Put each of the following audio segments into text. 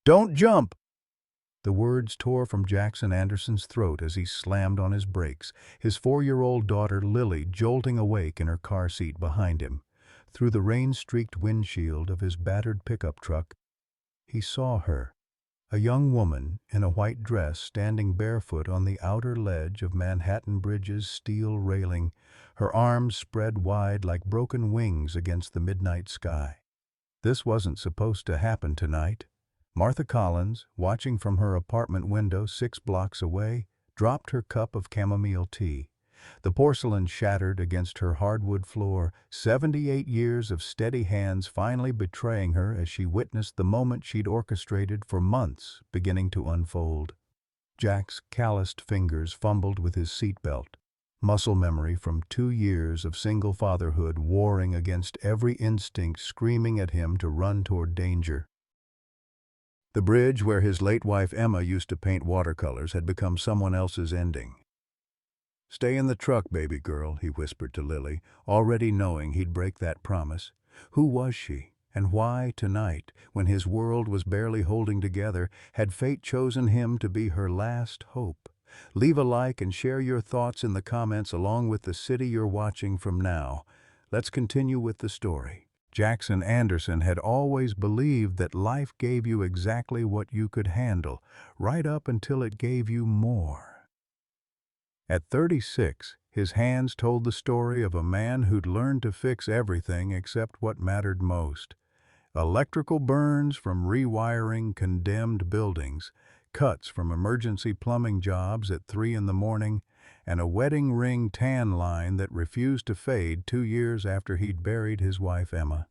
Don't jump! The words tore from Jackson Anderson's throat as he slammed on his brakes, his 4-year-old daughter Lily jolting awake in her car seat behind him. Through the rain-streaked windshield of his battered pickup truck, he saw her, a young woman in a white dress standing barefoot on the outer ledge of Manhattan Bridge's steel railing, her arms spread wide like broken wings against the midnight sky. This wasn't supposed to happen tonight. Martha Collins, watching from her apartment window 6 blocks away, dropped her cup of chamomile tea. The porcelain shattered against her hardwood floor, 78 years of steady hands finally betraying her as she witnessed the moment she'd orchestrated for months beginning to unfold. Jack's calloused fingers fumbled with his seatbelt, muscle memory from 2 years of single fatherhood warring against every instinct screaming at him to run toward danger. The bridge where his late wife Emma used to paint watercolors had become someone else's ending. "Stay in the truck, baby girl," he whispered to Lily, already knowing he'd break that promise. Who was she, and why, tonight, when his world was barely holding together, had fate chosen him to be her last hope? Leave a like and share your thoughts in the comments along with the city you're watching from now. Let's continue with the story. Jackson Anderson had always believed that life gave you exactly what you could handle, right up until it gave you more. At 36, his hands told the story of a man who'd learned to fix everything except what mattered most. Electrical burns from rewiring condemned buildings, cuts from emergency plumbing jobs at 3 in the morning, and a wedding ring tan line that refused to fade 2 years after he'd buried his wife Emma.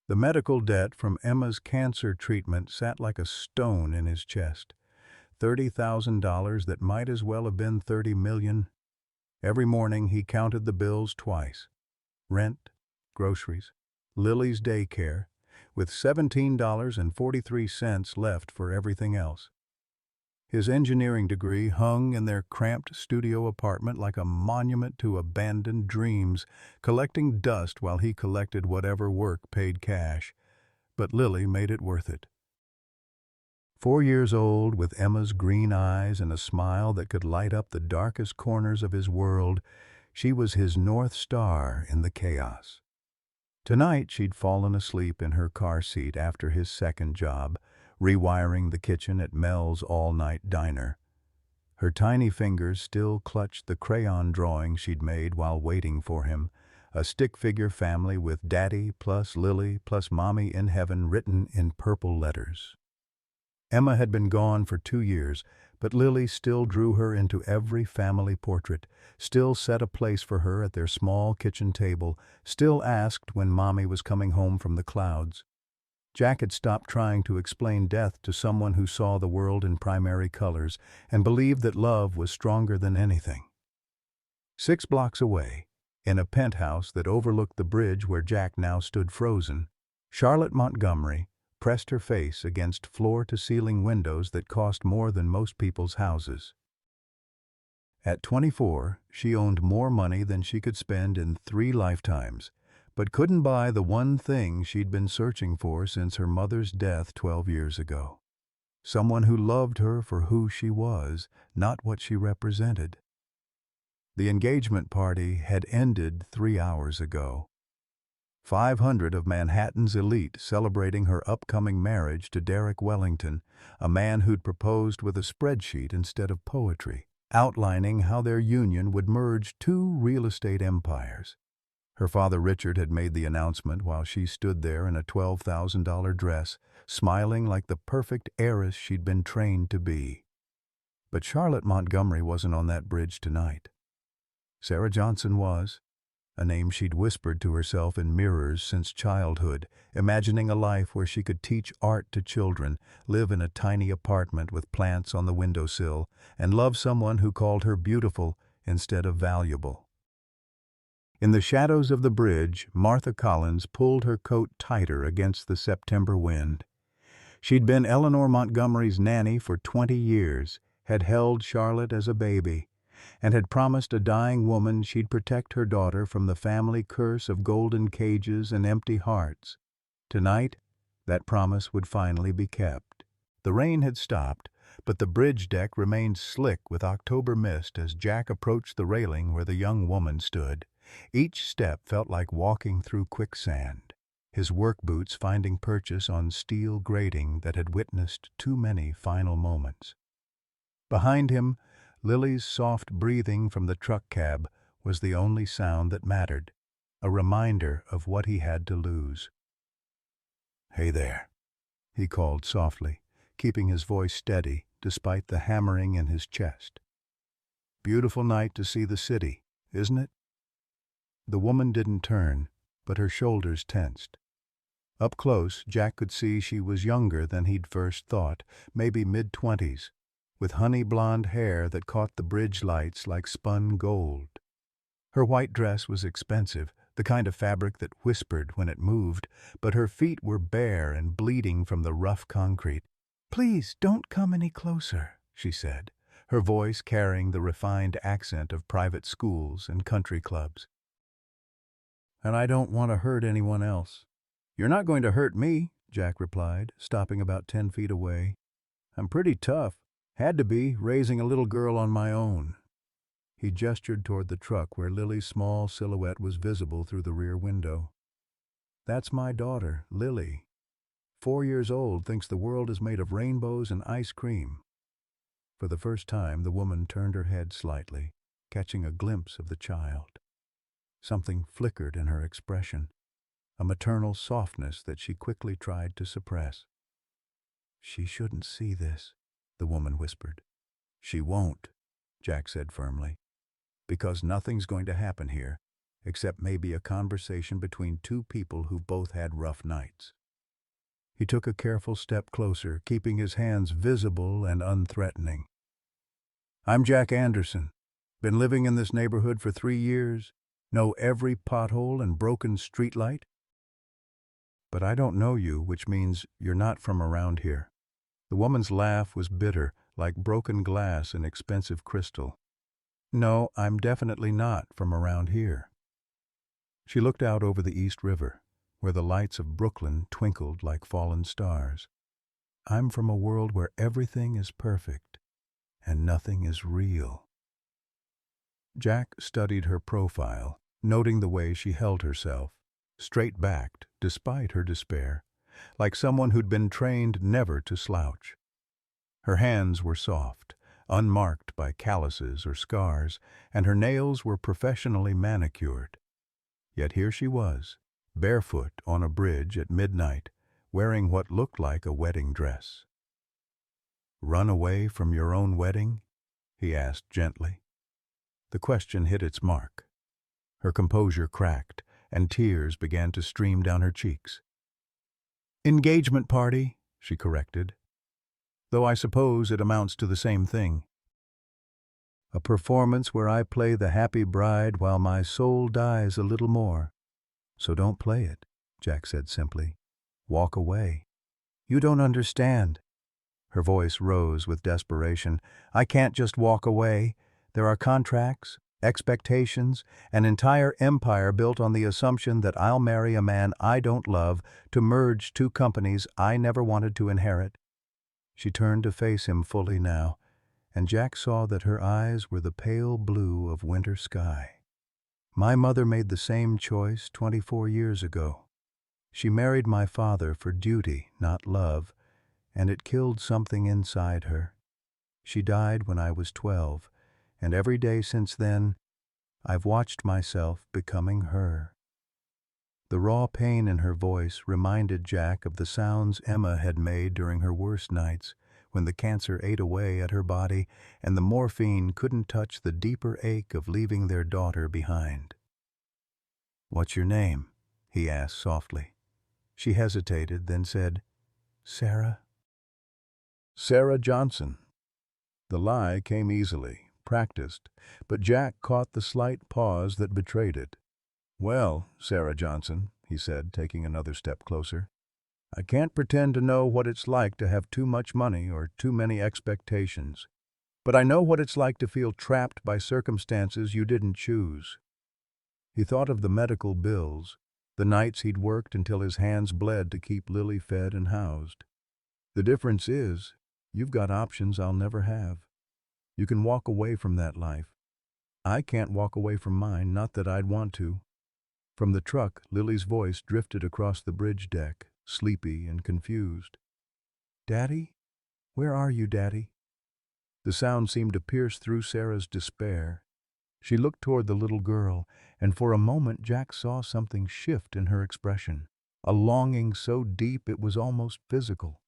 The medical debt from Emma's cancer treatment sat like a stone in his chest. $30,000 that might as well have been 30 million. Every morning he counted the bills twice. Rent, groceries, Lily's daycare, with $17.43 left for everything else. His engineering degree hung in their cramped studio apartment like a monument to abandoned dreams, collecting dust while he collected whatever work paid cash. But Lily made it worth it. 4 years old, with Emma's green eyes and a smile that could light up the darkest corners of his world, she was his North Star in the chaos. Tonight she'd fallen asleep in her car seat after his second job, rewiring the kitchen at Mel's all-night diner. Her tiny fingers still clutched the crayon drawing she'd made while waiting for him, a stick-figure family with Daddy plus Lily plus Mommy in heaven written in purple letters. Emma had been gone for 2 years, but Lily still drew her into every family portrait, still set a place for her at their small kitchen table, still asked when Mommy was coming home from the clouds. Jack had stopped trying to explain death to someone who saw the world in primary colors and believed that love was stronger than anything. 6 blocks away, in a penthouse that overlooked the bridge where Jack now stood frozen, Charlotte Montgomery pressed her face against floor-to-ceiling windows that cost more than most people's houses. At 24, she owned more money than she could spend in 3 lifetimes, but couldn't buy the one thing she'd been searching for since her mother's death 12 years ago. Someone who loved her for who she was, not what she represented. The engagement party had ended 3 hours ago. 500 of Manhattan's elite celebrating her upcoming marriage to Derek Wellington, a man who'd proposed with a spreadsheet instead of poetry, outlining how their union would merge 2 real estate empires. Her father Richard had made the announcement while she stood there in a $12,000 dress, smiling like the perfect heiress she'd been trained to be. But Charlotte Montgomery wasn't on that bridge tonight. Sarah Johnson was, a name she'd whispered to herself in mirrors since childhood, imagining a life where she could teach art to children, live in a tiny apartment with plants on the windowsill, and love someone who called her beautiful instead of valuable. In the shadows of the bridge, Martha Collins pulled her coat tighter against the September wind. She'd been Eleanor Montgomery's nanny for 20 years, had held Charlotte as a baby, and had promised a dying woman she'd protect her daughter from the family curse of golden cages and empty hearts. Tonight, That promise would finally be kept. The rain had stopped, but the bridge deck remained slick with October mist as Jack approached the railing where the young woman stood. Each step felt like walking through quicksand, his work boots finding purchase on steel grating that had witnessed too many final moments. Behind him, Lily's soft breathing from the truck cab was the only sound that mattered, a reminder of what he had to lose. "Hey there," he called softly, keeping his voice steady despite the hammering in his chest. "Beautiful night to see the city, isn't it?" The woman didn't turn, but her shoulders tensed. Up close, Jack could see she was younger than he'd first thought, maybe mid-20s, with honey blonde hair that caught the bridge lights like spun gold. Her white dress was expensive, the kind of fabric that whispered when it moved, but her feet were bare and bleeding from the rough concrete. "Please, don't come any closer," she said, her voice carrying the refined accent of private schools and country clubs. "And I don't want to hurt anyone else." "You're not going to hurt me," Jack replied, stopping about 10 feet away. "I'm pretty tough. Had to be, raising a little girl on my own." He gestured toward the truck where Lily's small silhouette was visible through the rear window. "That's my daughter, Lily. 4 years old, thinks the world is made of rainbows and ice cream." For the first time, the woman turned her head slightly, catching a glimpse of the child. Something flickered in her expression, a maternal softness that she quickly tried to suppress. "She shouldn't see this," the woman whispered. "She won't," Jack said firmly, "because nothing's going to happen here, except maybe a conversation between two people who both had rough nights." He took a careful step closer, keeping his hands visible and unthreatening. "I'm Jack Anderson. Been living in this neighborhood for 3 years, know every pothole and broken streetlight. But I don't know you, which means you're not from around here." The woman's laugh was bitter, like broken glass in expensive crystal. "No, I'm definitely not from around here." She looked out over the East River, where the lights of Brooklyn twinkled like fallen stars. "I'm from a world where everything is perfect and nothing is real." Jack studied her profile, noting the way she held herself, straight-backed despite her despair, like someone who'd been trained never to slouch. Her hands were soft, unmarked by calluses or scars, and her nails were professionally manicured. Yet here she was, barefoot on a bridge at midnight, wearing what looked like a wedding dress. "Run away from your own wedding?" he asked gently. The question hit its mark. Her composure cracked, and tears began to stream down her cheeks. "Engagement party," she corrected, "though I suppose it amounts to the same thing. A performance where I play the happy bride while my soul dies a little more. So don't play it," Jack said simply. "Walk away." "You don't understand." Her voice rose with desperation. "I can't just walk away. There are contracts, expectations, an entire empire built on the assumption that I'll marry a man I don't love to merge two companies I never wanted to inherit." She turned to face him fully now, and Jack saw that her eyes were the pale blue of winter sky. "My mother made the same choice 24 years ago. She married my father for duty, not love, and it killed something inside her. She died when I was 12, and every day since then, I've watched myself becoming her." The raw pain in her voice reminded Jack of the sounds Emma had made during her worst nights, when the cancer ate away at her body and the morphine couldn't touch the deeper ache of leaving their daughter behind. "What's your name?" he asked softly. She hesitated, then said, "Sarah." "Sarah Johnson." The lie came easily, practiced, but Jack caught the slight pause that betrayed it. "Well, Sarah Johnson," he said, taking another step closer, "I can't pretend to know what it's like to have too much money or too many expectations. But I know what it's like to feel trapped by circumstances you didn't choose." He thought of the medical bills, the nights he'd worked until his hands bled to keep Lily fed and housed. The difference is, you've got options I'll never have. You can walk away from that life. I can't walk away from mine, not that I'd want to. From the truck, Lily's voice drifted across the bridge deck, sleepy and confused. "Daddy? Where are you, Daddy?" The sound seemed to pierce through Sarah's despair. She looked toward the little girl, and for a moment Jack saw something shift in her expression, a longing so deep it was almost physical.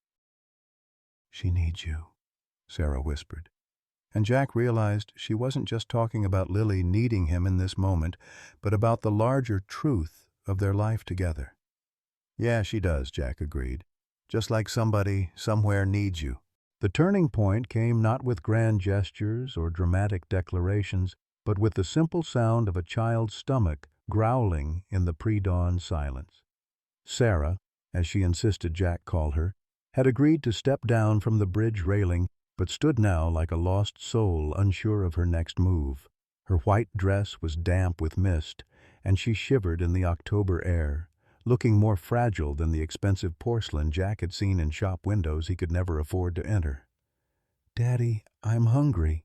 "She needs you," Sarah whispered. And Jack realized she wasn't just talking about Lily needing him in this moment, but about the larger truth of their life together. "Yeah, she does," Jack agreed. "Just like somebody, somewhere needs you." The turning point came not with grand gestures or dramatic declarations, but with the simple sound of a child's stomach growling in the pre-dawn silence. Sarah, as she insisted Jack call her, had agreed to step down from the bridge railing, but stood now like a lost soul unsure of her next move. Her white dress was damp with mist, and she shivered in the October air, looking more fragile than the expensive porcelain Jack had seen in shop windows he could never afford to enter. "Daddy, I'm hungry,"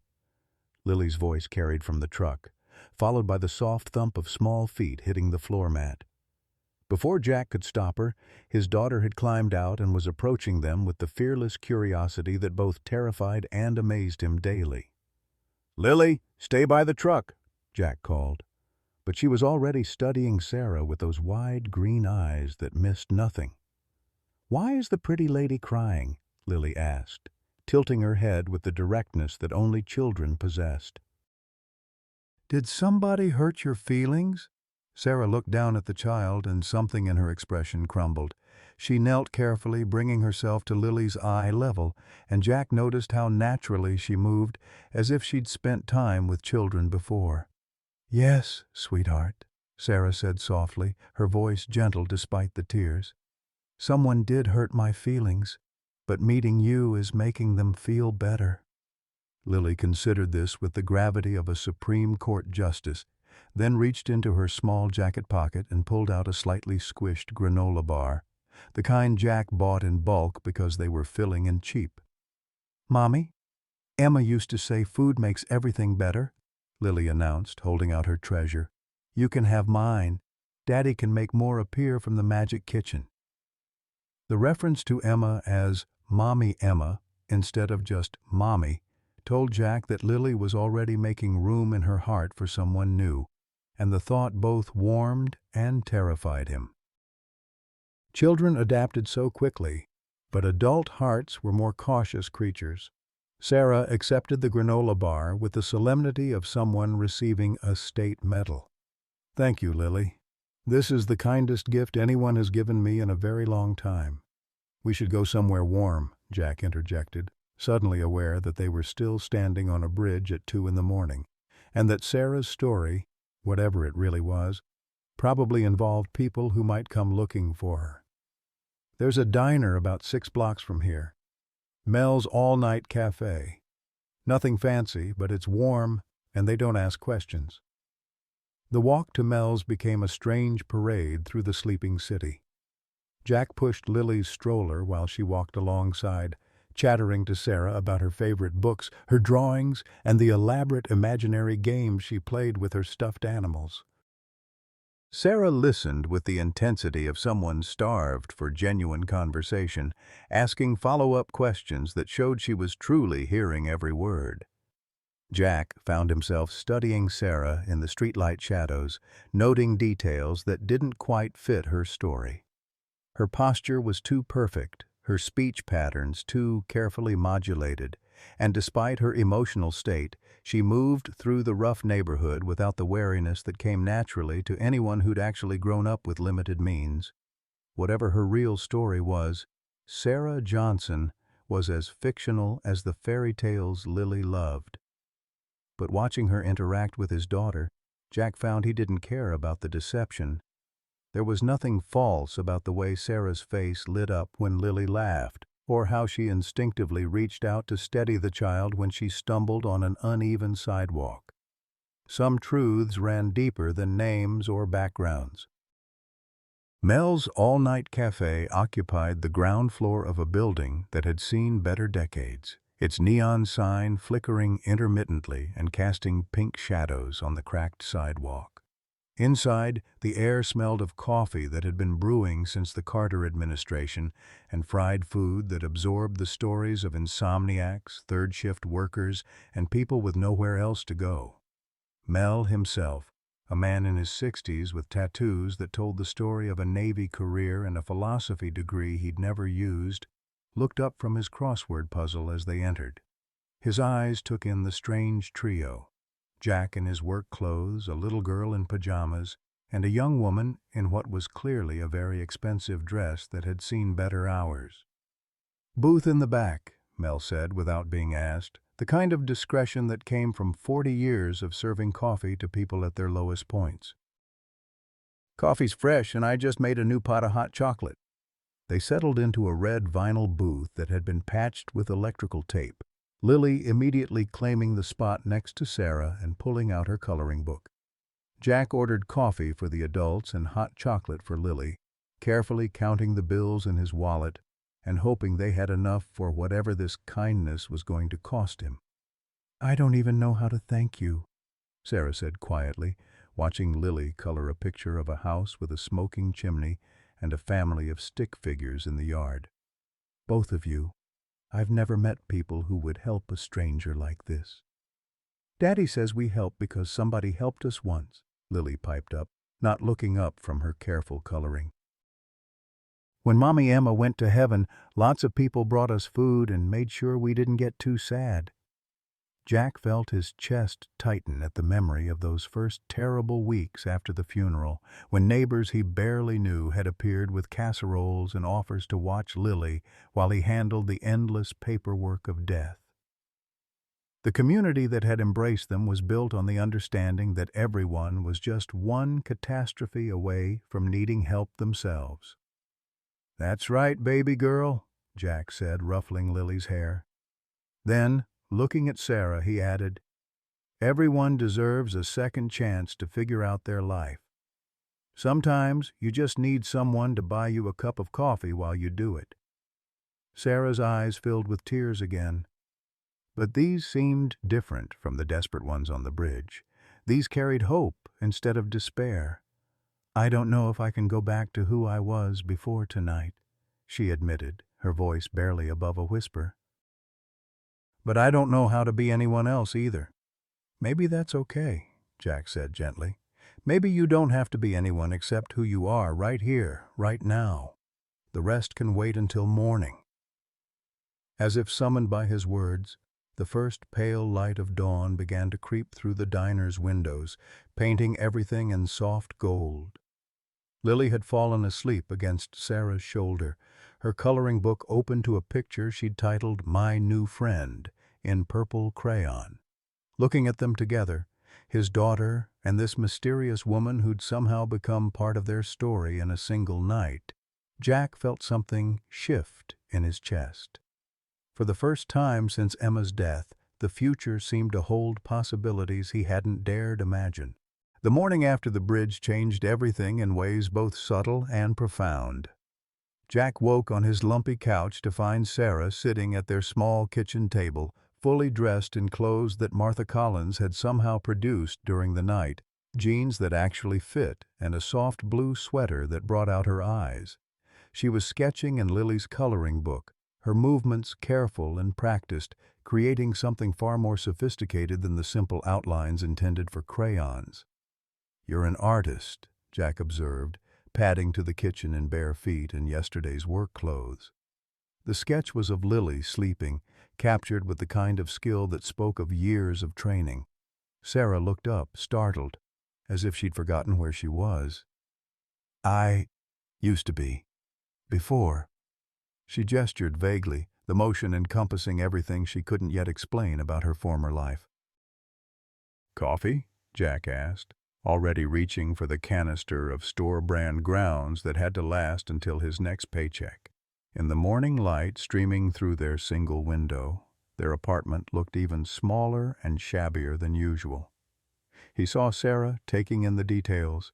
Lily's voice carried from the truck, followed by the soft thump of small feet hitting the floor mat. Before Jack could stop her, his daughter had climbed out and was approaching them with the fearless curiosity that both terrified and amazed him daily. "Lily, stay by the truck," Jack called. But she was already studying Sarah with those wide green eyes that missed nothing. "Why is the pretty lady crying?" Lily asked, tilting her head with the directness that only children possessed. "Did somebody hurt your feelings?" Sarah looked down at the child, and something in her expression crumbled. She knelt carefully, bringing herself to Lily's eye level, and Jack noticed how naturally she moved, as if she'd spent time with children before. "Yes, sweetheart," Sarah said softly, her voice gentle despite the tears. "Someone did hurt my feelings, but meeting you is making them feel better." Lily considered this with the gravity of a Supreme Court justice, then reached into her small jacket pocket and pulled out a slightly squished granola bar, the kind Jack bought in bulk because they were filling and cheap. "Mommy, Emma used to say food makes everything better," Lily announced, holding out her treasure. "You can have mine. Daddy can make more appear from the magic kitchen." The reference to Emma as Mommy Emma instead of just Mommy told Jack that Lily was already making room in her heart for someone new, and the thought both warmed and terrified him. Children adapted so quickly, but adult hearts were more cautious creatures. Sarah accepted the granola bar with the solemnity of someone receiving a state medal. "Thank you, Lily. This is the kindest gift anyone has given me in a very long time." "We should go somewhere warm," Jack interjected, suddenly aware that they were still standing on a bridge at 2 in the morning, and that Sarah's story, whatever it really was, probably involved people who might come looking for her. "There's a diner about 6 blocks from here. Mel's All-Night Cafe. Nothing fancy, but it's warm, and they don't ask questions." The walk to Mel's became a strange parade through the sleeping city. Jack pushed Lily's stroller while she walked alongside, chattering to Sarah about her favorite books, her drawings, and the elaborate imaginary games she played with her stuffed animals. Sarah listened with the intensity of someone starved for genuine conversation, asking follow-up questions that showed she was truly hearing every word. Jack found himself studying Sarah in the streetlight shadows, noting details that didn't quite fit her story. Her posture was too perfect, her speech patterns too carefully modulated, and despite her emotional state, she moved through the rough neighborhood without the wariness that came naturally to anyone who'd actually grown up with limited means. Whatever her real story was, Sarah Johnson was as fictional as the fairy tales Lily loved. But watching her interact with his daughter, Jack found he didn't care about the deception. There was nothing false about the way Sarah's face lit up when Lily laughed, or how she instinctively reached out to steady the child when she stumbled on an uneven sidewalk. Some truths ran deeper than names or backgrounds. Mel's all-night cafe occupied the ground floor of a building that had seen better decades, its neon sign flickering intermittently and casting pink shadows on the cracked sidewalk. Inside, the air smelled of coffee that had been brewing since the Carter administration and fried food that absorbed the stories of insomniacs, third-shift workers, and people with nowhere else to go. Mel himself, a man in his 60s with tattoos that told the story of a Navy career and a philosophy degree he'd never used, looked up from his crossword puzzle as they entered. His eyes took in the strange trio: Jack in his work clothes, a little girl in pajamas, and a young woman in what was clearly a very expensive dress that had seen better hours. "Booth in the back," Mel said without being asked, the kind of discretion that came from 40 years of serving coffee to people at their lowest points. "Coffee's fresh, and I just made a new pot of hot chocolate." They settled into a red vinyl booth that had been patched with electrical tape, Lily immediately claiming the spot next to Sarah and pulling out her coloring book. Jack ordered coffee for the adults and hot chocolate for Lily, carefully counting the bills in his wallet and hoping they had enough for whatever this kindness was going to cost him. "I don't even know how to thank you," Sarah said quietly, watching Lily color a picture of a house with a smoking chimney and a family of stick figures in the yard. "Both of you. I've never met people who would help a stranger like this." "Daddy says we help because somebody helped us once," Lily piped up, not looking up from her careful coloring. "When Mommy Emma went to heaven, lots of people brought us food and made sure we didn't get too sad." Jack felt his chest tighten at the memory of those first terrible weeks after the funeral, when neighbors he barely knew had appeared with casseroles and offers to watch Lily while he handled the endless paperwork of death. The community that had embraced them was built on the understanding that everyone was just one catastrophe away from needing help themselves. "That's right, baby girl," Jack said, ruffling Lily's hair. Then, looking at Sarah, he added, "Everyone deserves a second chance to figure out their life. Sometimes you just need someone to buy you a cup of coffee while you do it." Sarah's eyes filled with tears again. But these seemed different from the desperate ones on the bridge. These carried hope instead of despair. "I don't know if I can go back to who I was before tonight," she admitted, her voice barely above a whisper. "But I don't know how to be anyone else either." "Maybe that's okay," Jack said gently. "Maybe you don't have to be anyone except who you are right here, right now. The rest can wait until morning." As if summoned by his words, the first pale light of dawn began to creep through the diner's windows, painting everything in soft gold. Lily had fallen asleep against Sarah's shoulder, her coloring book open to a picture she'd titled "My New Friend" in purple crayon. Looking at them together, his daughter and this mysterious woman who'd somehow become part of their story in a single night, Jack felt something shift in his chest. For the first time since Emma's death, the future seemed to hold possibilities he hadn't dared imagine. The morning after the bridge changed everything in ways both subtle and profound. Jack woke on his lumpy couch to find Sarah sitting at their small kitchen table, fully dressed in clothes that Martha Collins had somehow produced during the night, jeans that actually fit, and a soft blue sweater that brought out her eyes. She was sketching in Lily's coloring book, her movements careful and practiced, creating something far more sophisticated than the simple outlines intended for crayons. "You're an artist," Jack observed, padding to the kitchen in bare feet in yesterday's work clothes. The sketch was of Lily sleeping, captured with the kind of skill that spoke of years of training. Sarah looked up, startled, as if she'd forgotten where she was. "I used to be. Before." She gestured vaguely, the motion encompassing everything she couldn't yet explain about her former life. "Coffee?" Jack asked, already reaching for the canister of store-brand grounds that had to last until his next paycheck. In the morning light streaming through their single window, their apartment looked even smaller and shabbier than usual. He saw Sarah taking in the details,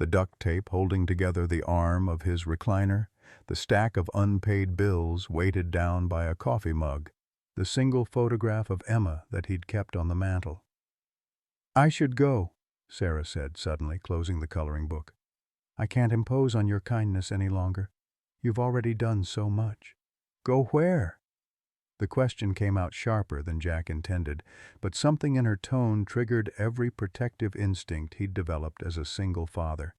the duct tape holding together the arm of his recliner, the stack of unpaid bills weighted down by a coffee mug, the single photograph of Emma that he'd kept on the mantel. "I should go," Sarah said suddenly, closing the coloring book. "I can't impose on your kindness any longer. You've already done so much." "Go where?" The question came out sharper than Jack intended, but something in her tone triggered every protective instinct he'd developed as a single father.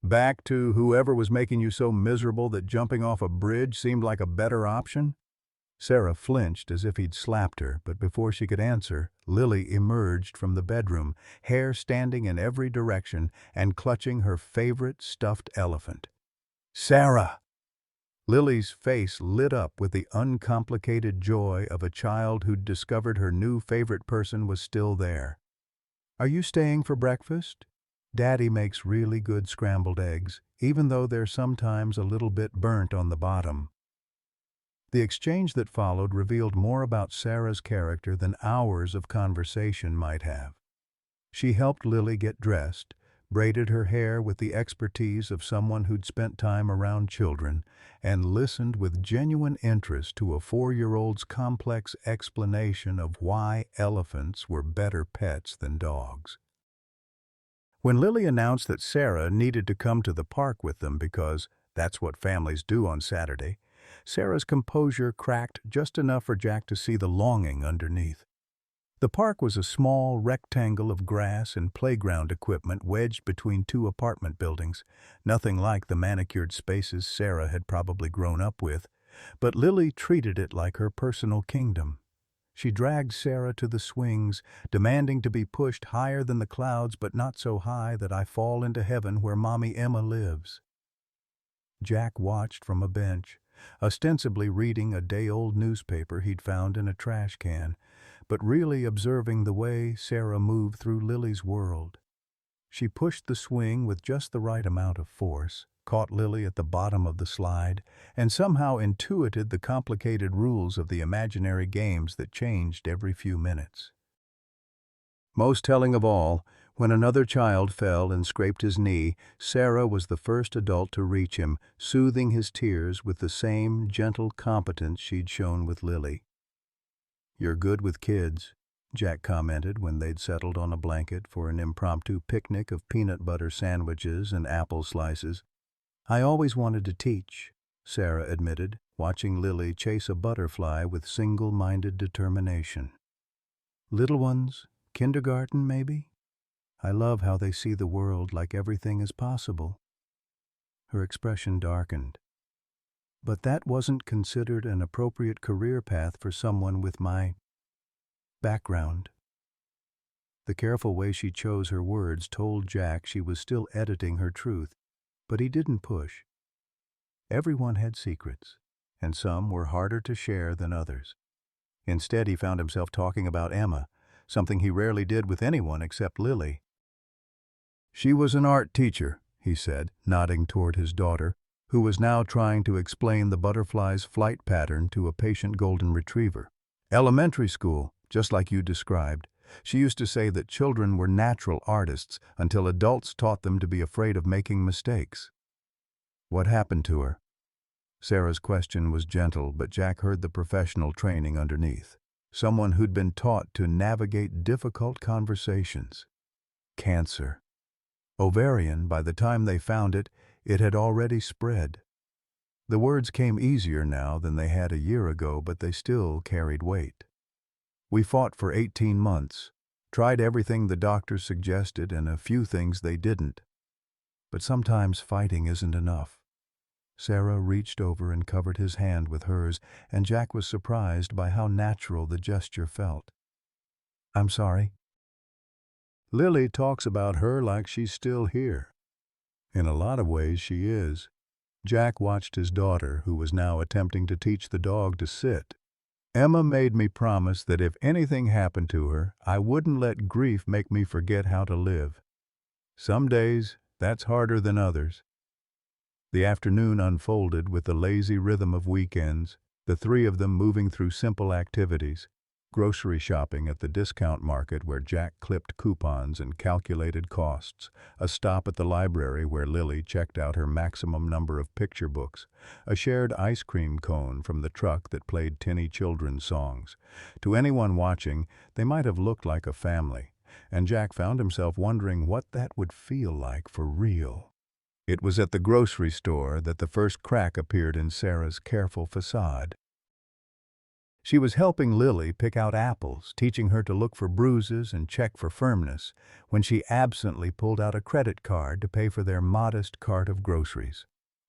"Back to whoever was making you so miserable that jumping off a bridge seemed like a better option?" Sarah flinched as if he'd slapped her, but before she could answer, Lily emerged from the bedroom, hair standing in every direction and clutching her favorite stuffed elephant. "Sarah!" Lily's face lit up with the uncomplicated joy of a child who'd discovered her new favorite person was still there. "Are you staying for breakfast? Daddy makes really good scrambled eggs, even though they're sometimes a little bit burnt on the bottom." The exchange that followed revealed more about Sarah's character than hours of conversation might have. She helped Lily get dressed, braided her hair with the expertise of someone who'd spent time around children, and listened with genuine interest to a 4-year-old's complex explanation of why elephants were better pets than dogs. When Lily announced that Sarah needed to come to the park with them because that's what families do on Saturday, Sarah's composure cracked just enough for Jack to see the longing underneath. The park was a small rectangle of grass and playground equipment wedged between 2 apartment buildings, nothing like the manicured spaces Sarah had probably grown up with, but Lily treated it like her personal kingdom. She dragged Sarah to the swings, demanding to be pushed higher than the clouds but not so high that I fall into heaven where Mommy Emma lives. Jack watched from a bench, ostensibly reading a day-old newspaper he'd found in a trash can, but really observing the way Sarah moved through Lily's world. She pushed the swing with just the right amount of force, caught Lily at the bottom of the slide, and somehow intuited the complicated rules of the imaginary games that changed every few minutes. Most telling of all, when another child fell and scraped his knee, Sarah was the first adult to reach him, soothing his tears with the same gentle competence she'd shown with Lily. "You're good with kids," Jack commented when they'd settled on a blanket for an impromptu picnic of peanut butter sandwiches and apple slices. "I always wanted to teach," Sarah admitted, watching Lily chase a butterfly with single-minded determination. "Little ones, kindergarten maybe? I love how they see the world like everything is possible." Her expression darkened. "But that wasn't considered an appropriate career path for someone with my background." The careful way she chose her words told Jack she was still editing her truth, but he didn't push. Everyone had secrets, and some were harder to share than others. Instead, he found himself talking about Emma, something he rarely did with anyone except Lily. "She was an art teacher," he said, nodding toward his daughter, who was now trying to explain the butterfly's flight pattern to a patient golden retriever. "Elementary school, just like you described. She used to say that children were natural artists until adults taught them to be afraid of making mistakes." "What happened to her?" Sarah's question was gentle, but Jack heard the professional training underneath. Someone who'd been taught to navigate difficult conversations. "Cancer. Ovarian. By the time they found it, it had already spread." The words came easier now than they had a year ago, but they still carried weight. "We fought for 18 months, tried everything the doctors suggested and a few things they didn't. But sometimes fighting isn't enough." Sarah reached over and covered his hand with hers, and Jack was surprised by how natural the gesture felt. "I'm sorry." "Lily talks about her like she's still here." "In a lot of ways she is." Jack watched his daughter, who was now attempting to teach the dog to sit. "Emma made me promise that if anything happened to her, I wouldn't let grief make me forget how to live. Some days, that's harder than others." The afternoon unfolded with the lazy rhythm of weekends, the 3 of them moving through simple activities. grocery shopping at the discount market where Jack clipped coupons and calculated costs, a stop at the library where Lily checked out her maximum number of picture books, a shared ice cream cone from the truck that played tinny children's songs. To anyone watching, they might have looked like a family, and Jack found himself wondering what that would feel like for real. It was at the grocery store that the first crack appeared in Sarah's careful facade. She was helping Lily pick out apples, teaching her to look for bruises and check for firmness, when she absently pulled out a credit card to pay for their modest cart of groceries.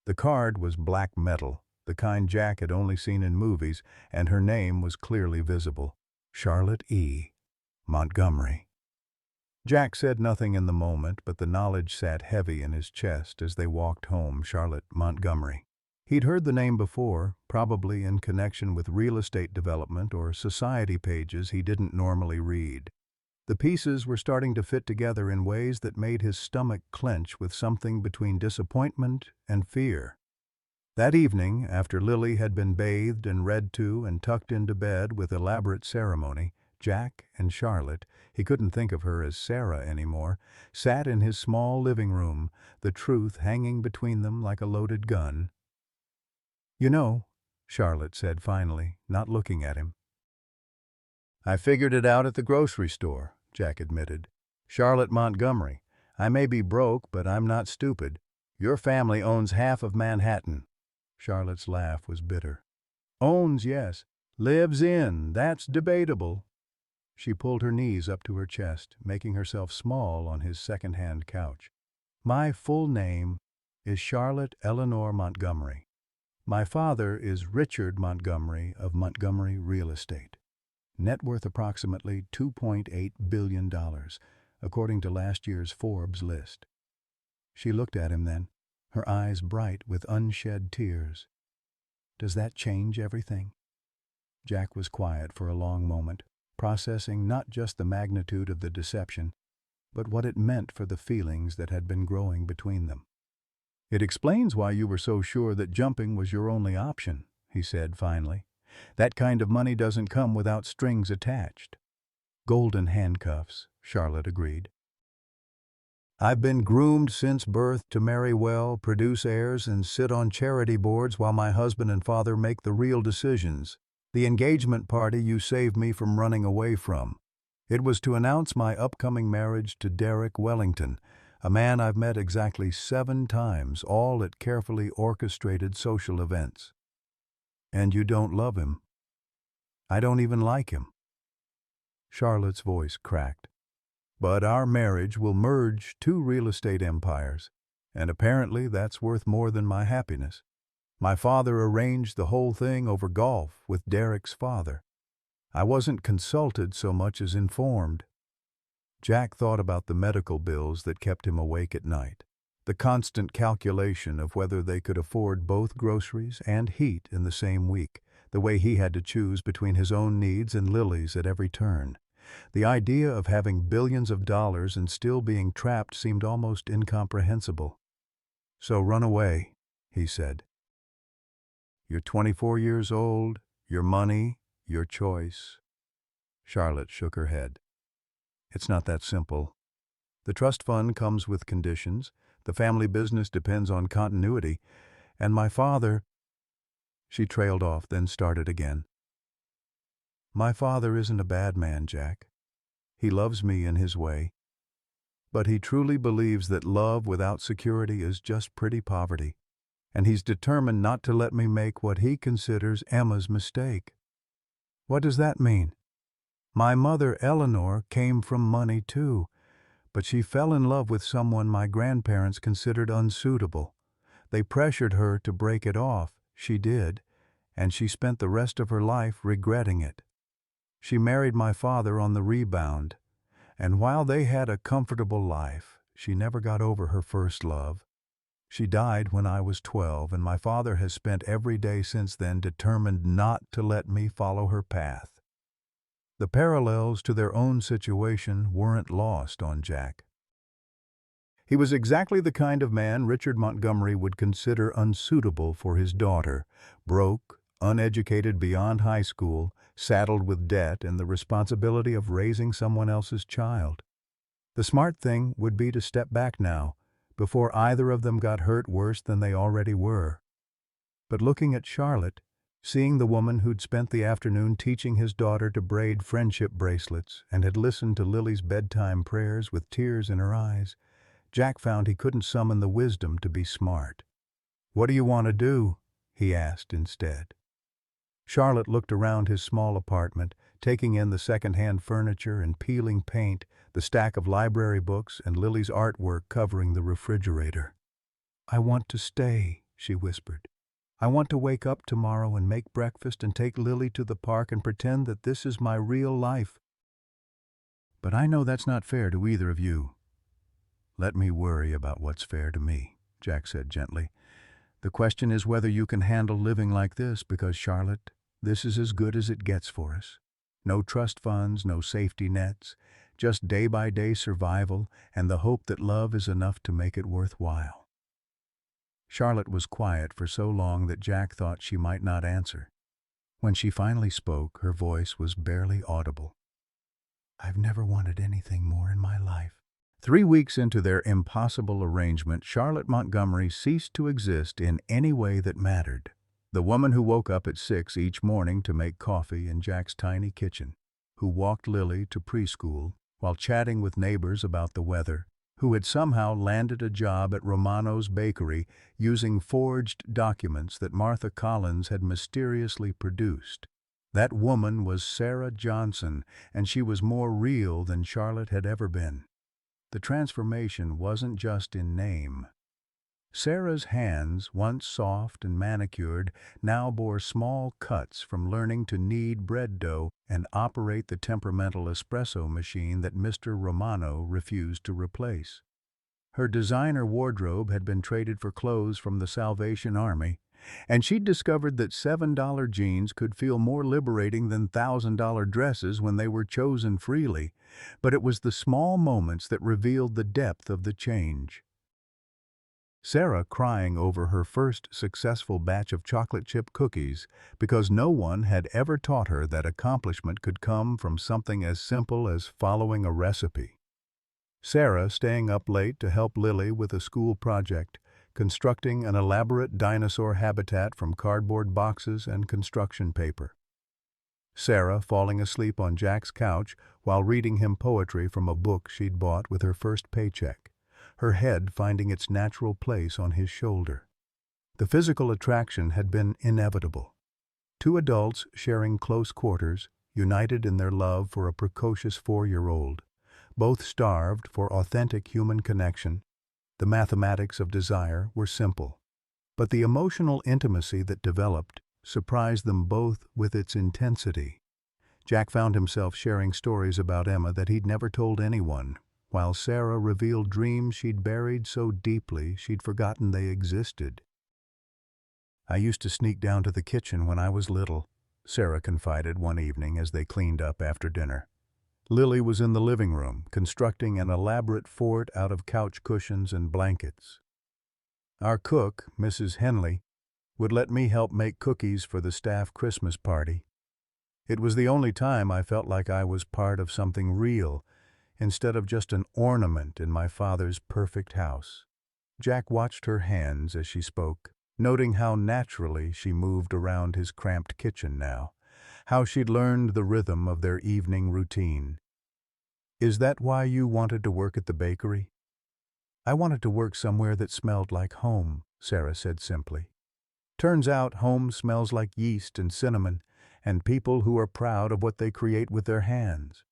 The card was black metal, the kind Jack had only seen in movies, and her name was clearly visible: Charlotte E. Montgomery. Jack said nothing in the moment, but the knowledge sat heavy in his chest as they walked home. Charlotte Montgomery. He'd heard the name before, probably in connection with real estate development or society pages he didn't normally read. The pieces were starting to fit together in ways that made his stomach clench with something between disappointment and fear. That evening, after Lily had been bathed and read to and tucked into bed with elaborate ceremony, Jack and Charlotte, he couldn't think of her as Sarah anymore, sat in his small living room, the truth hanging between them like a loaded gun. "You know," Charlotte said finally, not looking at him. "I figured it out at the grocery store," Jack admitted. "Charlotte Montgomery. I may be broke, but I'm not stupid. Your family owns half of Manhattan." Charlotte's laugh was bitter. "Owns, yes. Lives in, that's debatable." She pulled her knees up to her chest, making herself small on his second-hand couch. "My full name is Charlotte Eleanor Montgomery. My father is Richard Montgomery of Montgomery Real Estate. Net worth approximately $2.8 billion, according to last year's Forbes list." She looked at him then, her eyes bright with unshed tears. "Does that change everything?" Jack was quiet for a long moment, processing not just the magnitude of the deception, but what it meant for the feelings that had been growing between them. "It explains why you were so sure that jumping was your only option," he said finally. "That kind of money doesn't come without strings attached." "Golden handcuffs," Charlotte agreed. "I've been groomed since birth to marry well, produce heirs, and sit on charity boards while my husband and father make the real decisions. The engagement party you saved me from running away from. It was to announce my upcoming marriage to Derek Wellington, a man I've met exactly 7 times, all at carefully orchestrated social events." "And you don't love him?" "I don't even like him." Charlotte's voice cracked. "But our marriage will merge 2 real estate empires, and apparently that's worth more than my happiness. My father arranged the whole thing over golf with Derek's father. I wasn't consulted so much as informed." Jack thought about the medical bills that kept him awake at night, the constant calculation of whether they could afford both groceries and heat in the same week, the way he had to choose between his own needs and Lily's at every turn. The idea of having billions of dollars and still being trapped seemed almost incomprehensible. "So run away," he said. "You're 24 years old, your money, your choice." Charlotte shook her head. "It's not that simple. The trust fund comes with conditions, the family business depends on continuity, and my father—" She trailed off, then started again. "My father isn't a bad man, Jack. He loves me in his way. But he truly believes that love without security is just pretty poverty, and he's determined not to let me make what he considers Emma's mistake." "What does that mean?" "My mother, Eleanor, came from money too, but she fell in love with someone my grandparents considered unsuitable. They pressured her to break it off. She did, and she spent the rest of her life regretting it. She married my father on the rebound, and while they had a comfortable life, she never got over her first love. She died when I was 12, and my father has spent every day since then determined not to let me follow her path." The parallels to their own situation weren't lost on Jack. He was exactly the kind of man Richard Montgomery would consider unsuitable for his daughter: broke, uneducated beyond high school, saddled with debt and the responsibility of raising someone else's child. The smart thing would be to step back now, before either of them got hurt worse than they already were. But looking at Charlotte, seeing the woman who'd spent the afternoon teaching his daughter to braid friendship bracelets and had listened to Lily's bedtime prayers with tears in her eyes, Jack found he couldn't summon the wisdom to be smart. "What do you want to do?" he asked instead. Charlotte looked around his small apartment, taking in the second-hand furniture and peeling paint, the stack of library books and Lily's artwork covering the refrigerator. "I want to stay," she whispered. "I want to wake up tomorrow and make breakfast and take Lily to the park and pretend that this is my real life. But I know that's not fair to either of you." "Let me worry about what's fair to me," Jack said gently. "The question is whether you can handle living like this, because, Charlotte, this is as good as it gets for us. No trust funds, no safety nets, just day-by-day survival and the hope that love is enough to make it worthwhile." Charlotte was quiet for so long that Jack thought she might not answer. When she finally spoke, her voice was barely audible. "I've never wanted anything more in my life." 3 weeks into their impossible arrangement, Charlotte Montgomery ceased to exist in any way that mattered. The woman who woke up at 6 each morning to make coffee in Jack's tiny kitchen, who walked Lily to preschool while chatting with neighbors about the weather, who had somehow landed a job at Romano's Bakery using forged documents that Martha Collins had mysteriously produced. That woman was Sarah Johnson, and she was more real than Charlotte had ever been. The transformation wasn't just in name. Sarah's hands, once soft and manicured, now bore small cuts from learning to knead bread dough and operate the temperamental espresso machine that Mr. Romano refused to replace. Her designer wardrobe had been traded for clothes from the Salvation Army, and she'd discovered that $7 jeans could feel more liberating than $1,000 dresses when they were chosen freely, but it was the small moments that revealed the depth of the change. Sarah crying over her first successful batch of chocolate chip cookies because no one had ever taught her that accomplishment could come from something as simple as following a recipe. Sarah staying up late to help Lily with a school project, constructing an elaborate dinosaur habitat from cardboard boxes and construction paper. Sarah falling asleep on Jack's couch while reading him poetry from a book she'd bought with her first paycheck, her head finding its natural place on his shoulder. The physical attraction had been inevitable. 2 adults sharing close quarters, united in their love for a precocious 4-year-old, both starved for authentic human connection. The mathematics of desire were simple, but the emotional intimacy that developed surprised them both with its intensity. Jack found himself sharing stories about Emma that he'd never told anyone, while Sarah revealed dreams she'd buried so deeply she'd forgotten they existed. "I used to sneak down to the kitchen when I was little," Sarah confided one evening as they cleaned up after dinner. Lily was in the living room, constructing an elaborate fort out of couch cushions and blankets. "Our cook, Mrs. Henley, would let me help make cookies for the staff Christmas party. It was the only time I felt like I was part of something real, instead of just an ornament in my father's perfect house." Jack watched her hands as she spoke, noting how naturally she moved around his cramped kitchen now, how she'd learned the rhythm of their evening routine. "Is that why you wanted to work at the bakery?" "I wanted to work somewhere that smelled like home," Sarah said simply. "Turns out home smells like yeast and cinnamon, and people who are proud of what they create with their hands."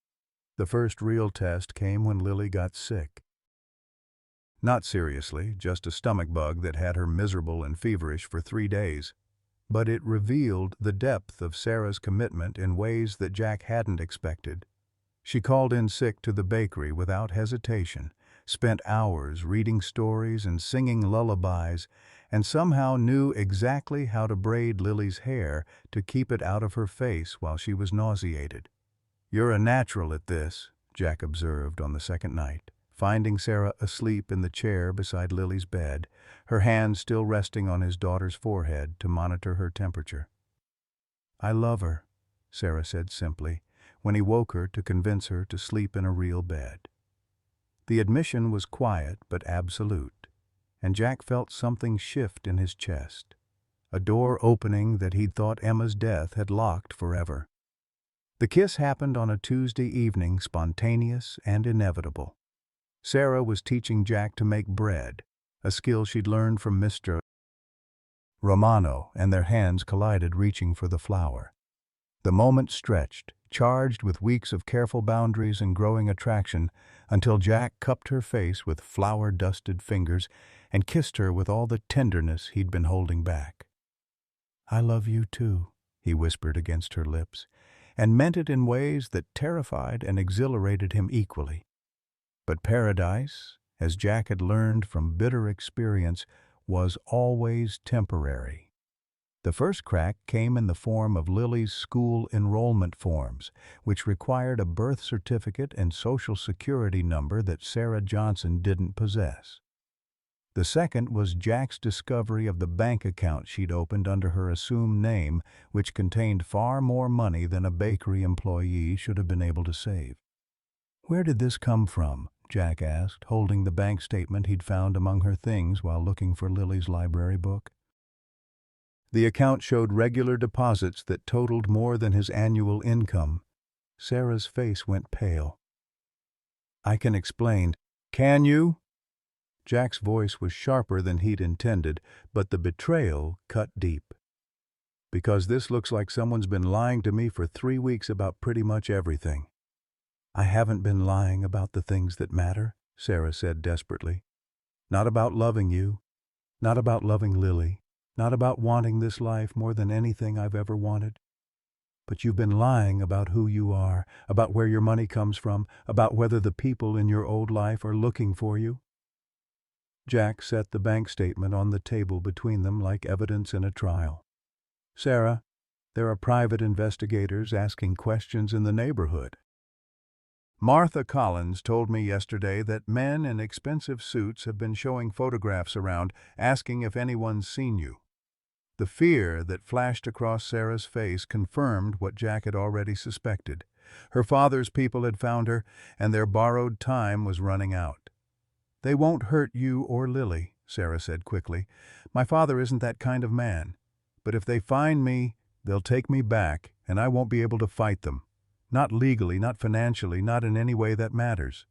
The first real test came when Lily got sick. Not seriously, just a stomach bug that had her miserable and feverish for 3 days. But it revealed the depth of Sarah's commitment in ways that Jack hadn't expected. She called in sick to the bakery without hesitation, spent hours reading stories and singing lullabies, and somehow knew exactly how to braid Lily's hair to keep it out of her face while she was nauseated. "You're a natural at this," Jack observed on the second night, finding Sarah asleep in the chair beside Lily's bed, her hand still resting on his daughter's forehead to monitor her temperature. I love her, Sarah said simply, when he woke her to convince her to sleep in a real bed. The admission was quiet but absolute, and Jack felt something shift in his chest, a door opening that he'd thought Emma's death had locked forever. The kiss happened on a Tuesday evening, spontaneous and inevitable. Sarah was teaching Jack to make bread, a skill she'd learned from Mr. Romano, and their hands collided, reaching for the flour. The moment stretched, charged with weeks of careful boundaries and growing attraction, until Jack cupped her face with flour-dusted fingers and kissed her with all the tenderness he'd been holding back. "I love you too," he whispered against her lips, and meant it in ways that terrified and exhilarated him equally. But paradise, as Jack had learned from bitter experience, was always temporary. The first crack came in the form of Lily's school enrollment forms, which required a birth certificate and social security number that Sarah Johnson didn't possess. The second was Jack's discovery of the bank account she'd opened under her assumed name, which contained far more money than a bakery employee should have been able to save. "Where did this come from?" Jack asked, holding the bank statement he'd found among her things while looking for Lily's library book. The account showed regular deposits that totaled more than his annual income. Sarah's face went pale. "I can explain." "Can you?" Jack's voice was sharper than he'd intended, but the betrayal cut deep. "Because this looks like someone's been lying to me for 3 weeks about pretty much everything." "I haven't been lying about the things that matter," Sarah said desperately. "Not about loving you, not about loving Lily, not about wanting this life more than anything I've ever wanted. But you've been lying about who you are, about where your money comes from, about whether the people in your old life are looking for you." Jack set the bank statement on the table between them like evidence in a trial. "Sarah, there are private investigators asking questions in the neighborhood. Martha Collins told me yesterday that men in expensive suits have been showing photographs around, asking if anyone's seen you." The fear that flashed across Sarah's face confirmed what Jack had already suspected. Her father's people had found her, and their borrowed time was running out. "They won't hurt you or Lily," Sarah said quickly. "My father isn't that kind of man. But if they find me, they'll take me back, and I won't be able to fight them. Not legally, not financially, not in any way that matters."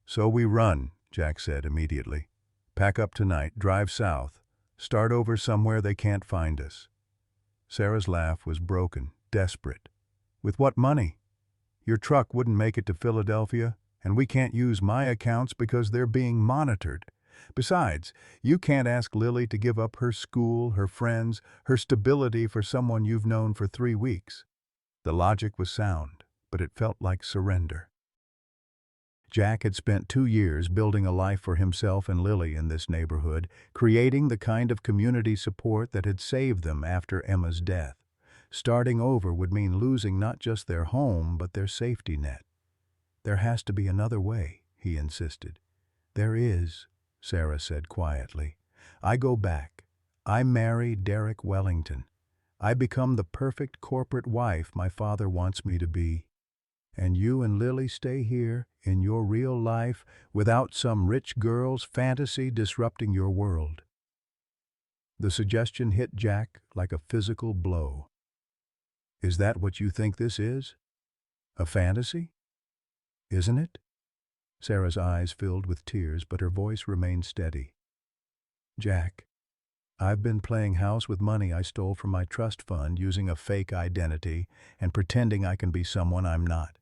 "So we run," Jack said immediately. "Pack up tonight, drive south. Start over somewhere they can't find us." Sarah's laugh was broken, desperate. "With what money? Your truck wouldn't make it to Philadelphia, and we can't use my accounts because they're being monitored. Besides, you can't ask Lily to give up her school, her friends, her stability for someone you've known for 3 weeks." The logic was sound, but it felt like surrender. Jack had spent 2 years building a life for himself and Lily in this neighborhood, creating the kind of community support that had saved them after Emma's death. Starting over would mean losing not just their home, but their safety net. "There has to be another way," he insisted. "There is," Sarah said quietly. "I go back. I marry Derek Wellington. I become the perfect corporate wife my father wants me to be. And you and Lily stay here, in your real life, without some rich girl's fantasy disrupting your world." The suggestion hit Jack like a physical blow. "Is that what you think this is? A fantasy? Isn't it?" Sarah's eyes filled with tears, but her voice remained steady. "Jack, I've been playing house with money I stole from my trust fund, using a fake identity and pretending I can be someone I'm not.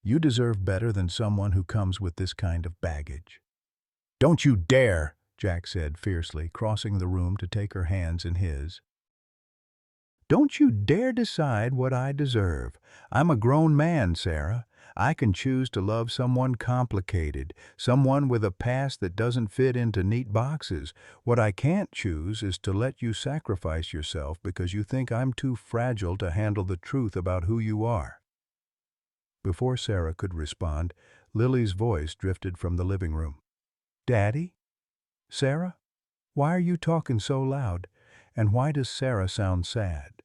You deserve better than someone who comes with this kind of baggage." "Don't you dare!" Jack said fiercely, crossing the room to take her hands in his. "Don't you dare decide what I deserve. I'm a grown man, Sarah. I can choose to love someone complicated, someone with a past that doesn't fit into neat boxes. What I can't choose is to let you sacrifice yourself because you think I'm too fragile to handle the truth about who you are." Before Sarah could respond, Lily's voice drifted from the living room. "Daddy? Sarah? Why are you talking so loud? And why does Sarah sound sad?"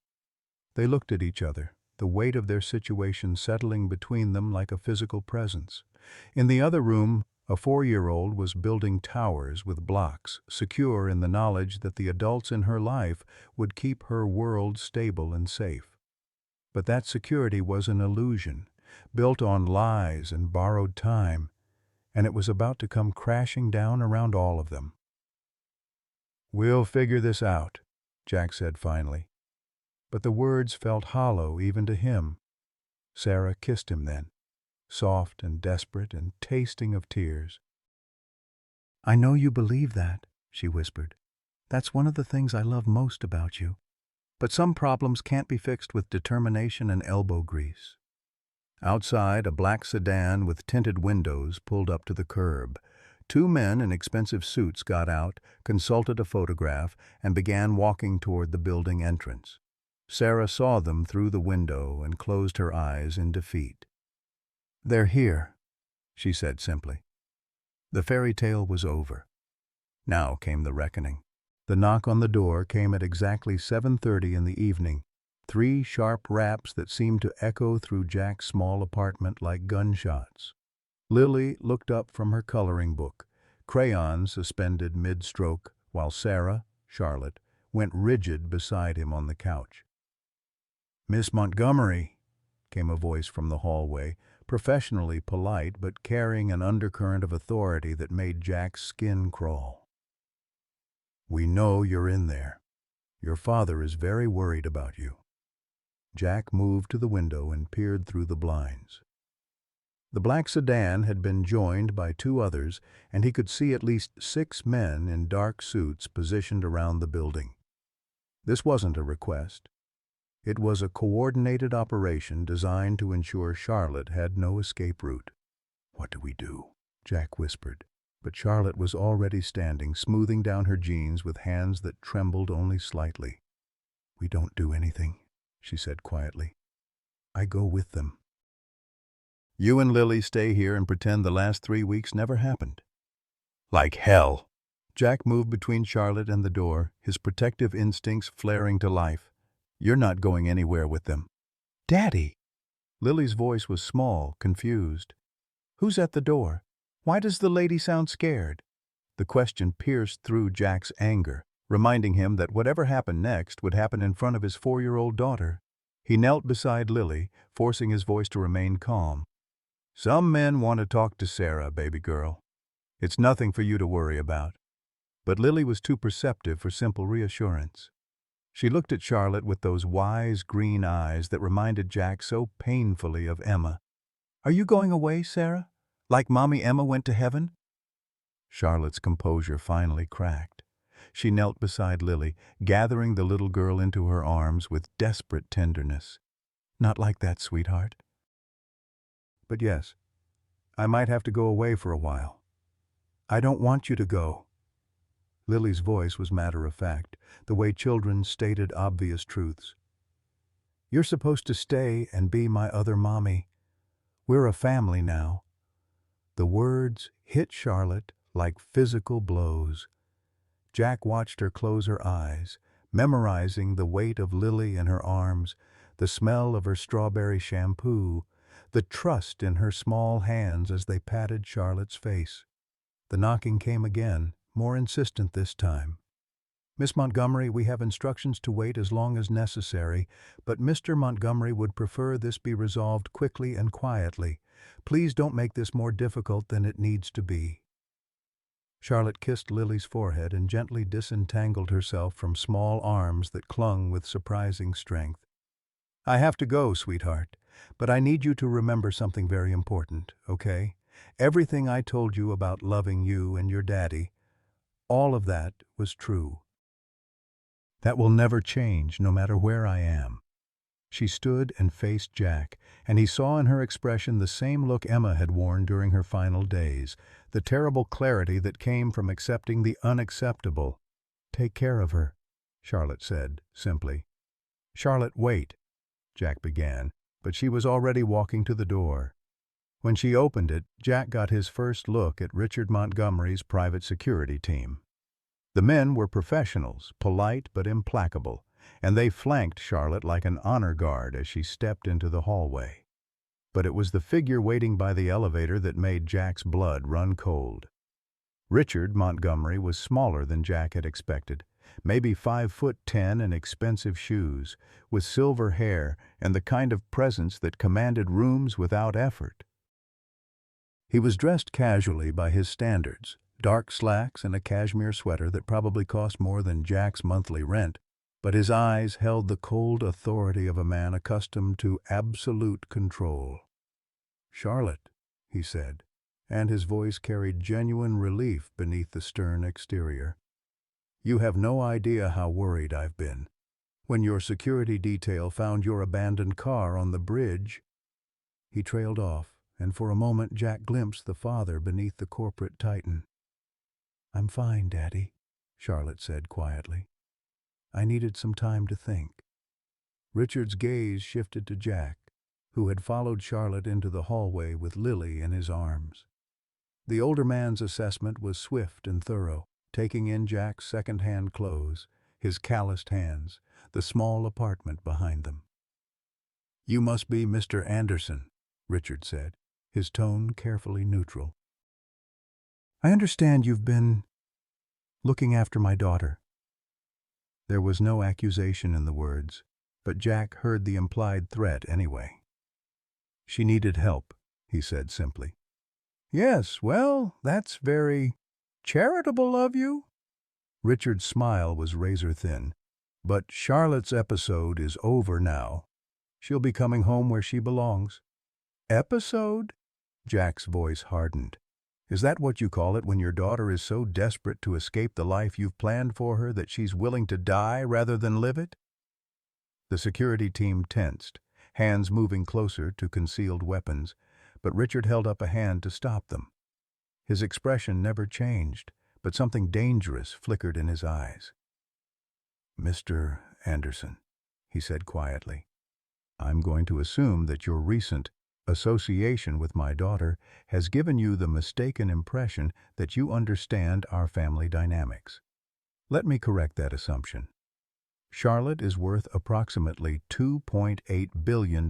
They looked at each other, the weight of their situation settling between them like a physical presence. In the other room, a 4-year-old was building towers with blocks, secure in the knowledge that the adults in her life would keep her world stable and safe. But that security was an illusion, built on lies and borrowed time, and it was about to come crashing down around all of them. "We'll figure this out," Jack said finally. But the words felt hollow even to him. Sarah kissed him then, soft and desperate and tasting of tears. "I know you believe that," she whispered. "That's one of the things I love most about you. But some problems can't be fixed with determination and elbow grease." Outside, a black sedan with tinted windows pulled up to the curb. 2 men in expensive suits got out, consulted a photograph, and began walking toward the building entrance. Sarah saw them through the window and closed her eyes in defeat. "They're here," she said simply. The fairy tale was over. Now came the reckoning. The knock on the door came at exactly 7:30 in the evening. 3 sharp raps that seemed to echo through Jack's small apartment like gunshots. Lily looked up from her coloring book, crayon suspended mid-stroke, while Sarah, Charlotte, went rigid beside him on the couch. "Miss Montgomery," came a voice from the hallway, professionally polite but carrying an undercurrent of authority that made Jack's skin crawl. "We know you're in there. Your father is very worried about you." Jack moved to the window and peered through the blinds. The black sedan had been joined by 2 others, and he could see at least 6 men in dark suits positioned around the building. This wasn't a request. It was a coordinated operation designed to ensure Charlotte had no escape route. "What do we do?" Jack whispered, but Charlotte was already standing, smoothing down her jeans with hands that trembled only slightly. "We don't do anything," she said quietly. "I go with them. You and Lily stay here and pretend the last 3 weeks never happened." "Like hell!" Jack moved between Charlotte and the door, his protective instincts flaring to life. "You're not going anywhere with them." "Daddy!" Lily's voice was small, confused. "Who's at the door? Why does the lady sound scared?" The question pierced through Jack's anger, reminding him that whatever happened next would happen in front of his 4-year-old daughter. He knelt beside Lily, forcing his voice to remain calm. "Some men want to talk to Sarah, baby girl. It's nothing for you to worry about." But Lily was too perceptive for simple reassurance. She looked at Charlotte with those wise green eyes that reminded Jack so painfully of Emma. "Are you going away, Sarah? Like Mommy Emma went to heaven?" Charlotte's composure finally cracked. She knelt beside Lily, gathering the little girl into her arms with desperate tenderness. "Not like that, sweetheart. But yes, I might have to go away for a while. I don't want you to go." Lily's voice was matter-of-fact, the way children stated obvious truths. "You're supposed to stay and be my other mommy. We're a family now." The words hit Charlotte like physical blows. Jack watched her close her eyes, memorizing the weight of Lily in her arms, the smell of her strawberry shampoo, the trust in her small hands as they patted Charlotte's face. The knocking came again, more insistent this time. "Miss Montgomery, we have instructions to wait as long as necessary, but Mr. Montgomery would prefer this be resolved quickly and quietly. Please don't make this more difficult than it needs to be." Charlotte kissed Lily's forehead and gently disentangled herself from small arms that clung with surprising strength. "I have to go, sweetheart, but I need you to remember something very important, okay? Everything I told you about loving you and your daddy, all of that was true. That will never change, no matter where I am." She stood and faced Jack, and he saw in her expression the same look Emma had worn during her final days, the terrible clarity that came from accepting the unacceptable. "Take care of her," Charlotte said, simply. "Charlotte, wait," Jack began, but she was already walking to the door. When she opened it, Jack got his first look at Richard Montgomery's private security team. The men were professionals, polite but implacable, and they flanked Charlotte like an honor guard as she stepped into the hallway. But it was the figure waiting by the elevator that made Jack's blood run cold. Richard Montgomery was smaller than Jack had expected, maybe 5'10" in expensive shoes, with silver hair and the kind of presence that commanded rooms without effort. He was dressed casually by his standards, dark slacks and a cashmere sweater that probably cost more than Jack's monthly rent, but his eyes held the cold authority of a man accustomed to absolute control. "Charlotte," he said, and his voice carried genuine relief beneath the stern exterior. "You have no idea how worried I've been. When your security detail found your abandoned car on the bridge—" He trailed off, and for a moment Jack glimpsed the father beneath the corporate titan. "I'm fine, Daddy," Charlotte said quietly. "I needed some time to think." Richard's gaze shifted to Jack, who had followed Charlotte into the hallway with Lily in his arms. The older man's assessment was swift and thorough, taking in Jack's second-hand clothes, his calloused hands, the small apartment behind them. "You must be Mr. Anderson," Richard said, his tone carefully neutral. "I understand you've been looking after my daughter." There was no accusation in the words, but Jack heard the implied threat anyway. "She needed help," he said simply. "Yes, well, that's very charitable of you." Richard's smile was razor-thin. "But Charlotte's episode is over now. She'll be coming home where she belongs." "Episode?" Jack's voice hardened. "Is that what you call it when your daughter is so desperate to escape the life you've planned for her that she's willing to die rather than live it?" The security team tensed, hands moving closer to concealed weapons, but Richard held up a hand to stop them. His expression never changed, but something dangerous flickered in his eyes. "Mr. Anderson," he said quietly, "I'm going to assume that your recent association with my daughter has given you the mistaken impression that you understand our family dynamics. Let me correct that assumption. Charlotte is worth approximately $2.8 billion.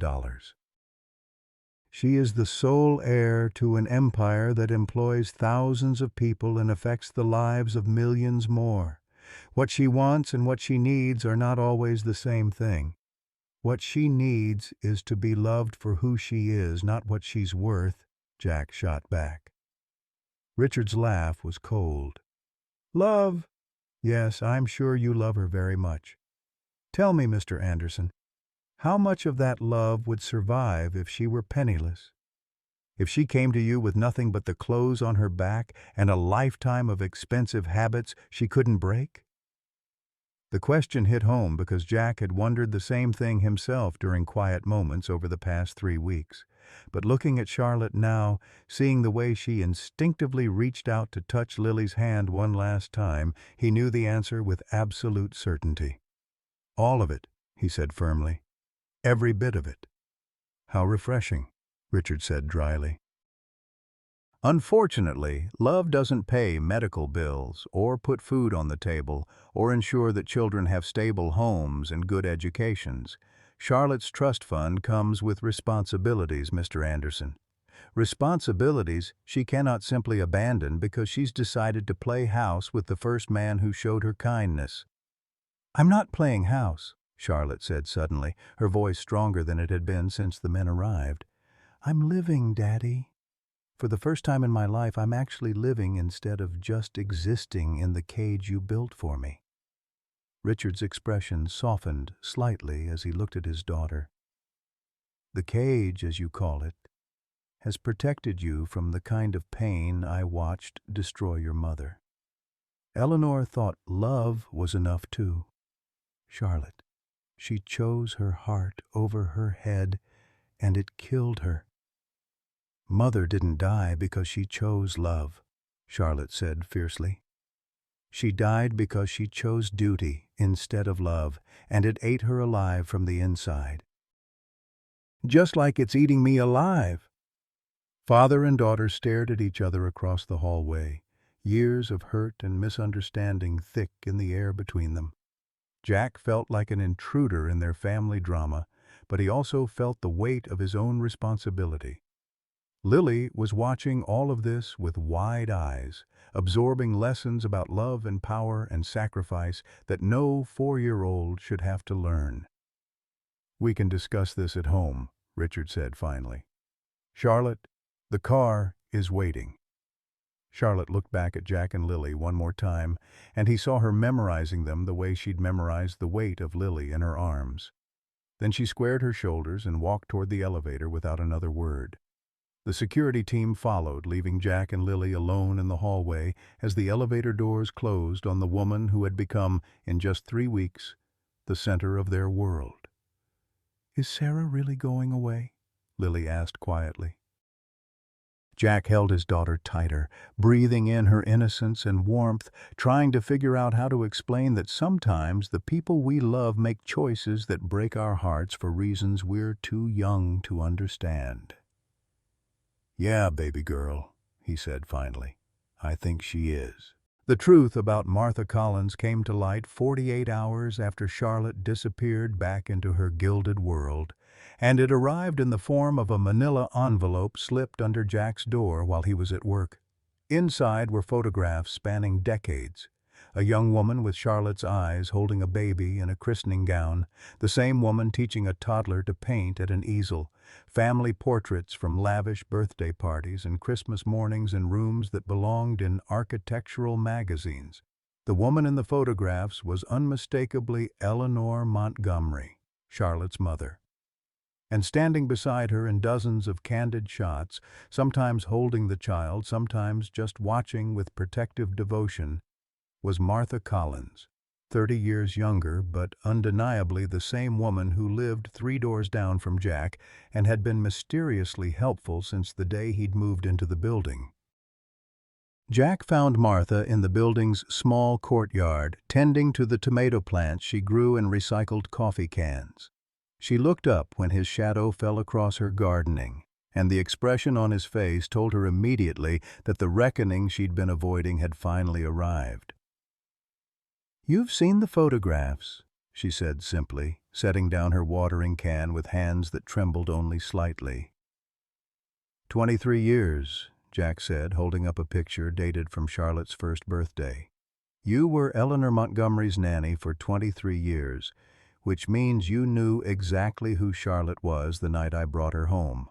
She is the sole heir to an empire that employs thousands of people and affects the lives of millions more. What she wants and what she needs are not always the same thing. What she needs is to be loved for who she is, not what she's worth," Jack shot back. Richard's laugh was cold. "Love? Yes, I'm sure you love her very much. Tell me, Mr. Anderson, how much of that love would survive if she were penniless? If she came to you with nothing but the clothes on her back and a lifetime of expensive habits she couldn't break?" The question hit home because Jack had wondered the same thing himself during quiet moments over the past 3 weeks. But looking at Charlotte now, seeing the way she instinctively reached out to touch Lily's hand one last time, he knew the answer with absolute certainty. "All of it," he said firmly. "Every bit of it." "How refreshing," Richard said dryly. Unfortunately, love doesn't pay medical bills, or put food on the table, or ensure that children have stable homes and good educations. Charlotte's trust fund comes with responsibilities, Mr. Anderson. Responsibilities she cannot simply abandon because she's decided to play house with the first man who showed her kindness. "I'm not playing house," Charlotte said suddenly, her voice stronger than it had been since the men arrived. "I'm living, Daddy. For the first time in my life, I'm actually living instead of just existing in the cage you built for me." Richard's expression softened slightly as he looked at his daughter. "The cage, as you call it, has protected you from the kind of pain I watched destroy your mother. Eleanor thought love was enough too. Charlotte, she chose her heart over her head, and it killed her." "Mother didn't die because she chose love," Charlotte said fiercely. "She died because she chose duty instead of love, and it ate her alive from the inside. Just like it's eating me alive." Father and daughter stared at each other across the hallway, years of hurt and misunderstanding thick in the air between them. Jack felt like an intruder in their family drama, but he also felt the weight of his own responsibility. Lily was watching all of this with wide eyes, absorbing lessons about love and power and sacrifice that no 4-year-old should have to learn. "We can discuss this at home," Richard said finally. "Charlotte, the car is waiting." Charlotte looked back at Jack and Lily one more time, and he saw her memorizing them the way she'd memorized the weight of Lily in her arms. Then she squared her shoulders and walked toward the elevator without another word. The security team followed, leaving Jack and Lily alone in the hallway as the elevator doors closed on the woman who had become, in just 3 weeks, the center of their world. "Is Sarah really going away?" Lily asked quietly. Jack held his daughter tighter, breathing in her innocence and warmth, trying to figure out how to explain that sometimes the people we love make choices that break our hearts for reasons we're too young to understand. "Yeah, baby girl," he said finally. "I think she is." The truth about Martha Collins came to light 48 hours after Charlotte disappeared back into her gilded world, and it arrived in the form of a manila envelope slipped under Jack's door while he was at work. Inside were photographs spanning decades. A young woman with Charlotte's eyes holding a baby in a christening gown, the same woman teaching a toddler to paint at an easel, family portraits from lavish birthday parties and Christmas mornings in rooms that belonged in architectural magazines. The woman in the photographs was unmistakably Eleanor Montgomery, Charlotte's mother. And standing beside her in dozens of candid shots, sometimes holding the child, sometimes just watching with protective devotion, was Martha Collins, 30 years younger, but undeniably the same woman who lived 3 doors down from Jack and had been mysteriously helpful since the day he'd moved into the building. Jack found Martha in the building's small courtyard, tending to the tomato plants she grew in recycled coffee cans. She looked up when his shadow fell across her gardening, and the expression on his face told her immediately that the reckoning she'd been avoiding had finally arrived. "You've seen the photographs," she said simply, setting down her watering can with hands that trembled only slightly. 23 years, Jack said, holding up a picture dated from Charlotte's first birthday. "You were Eleanor Montgomery's nanny for 23 years, which means you knew exactly who Charlotte was the night I brought her home."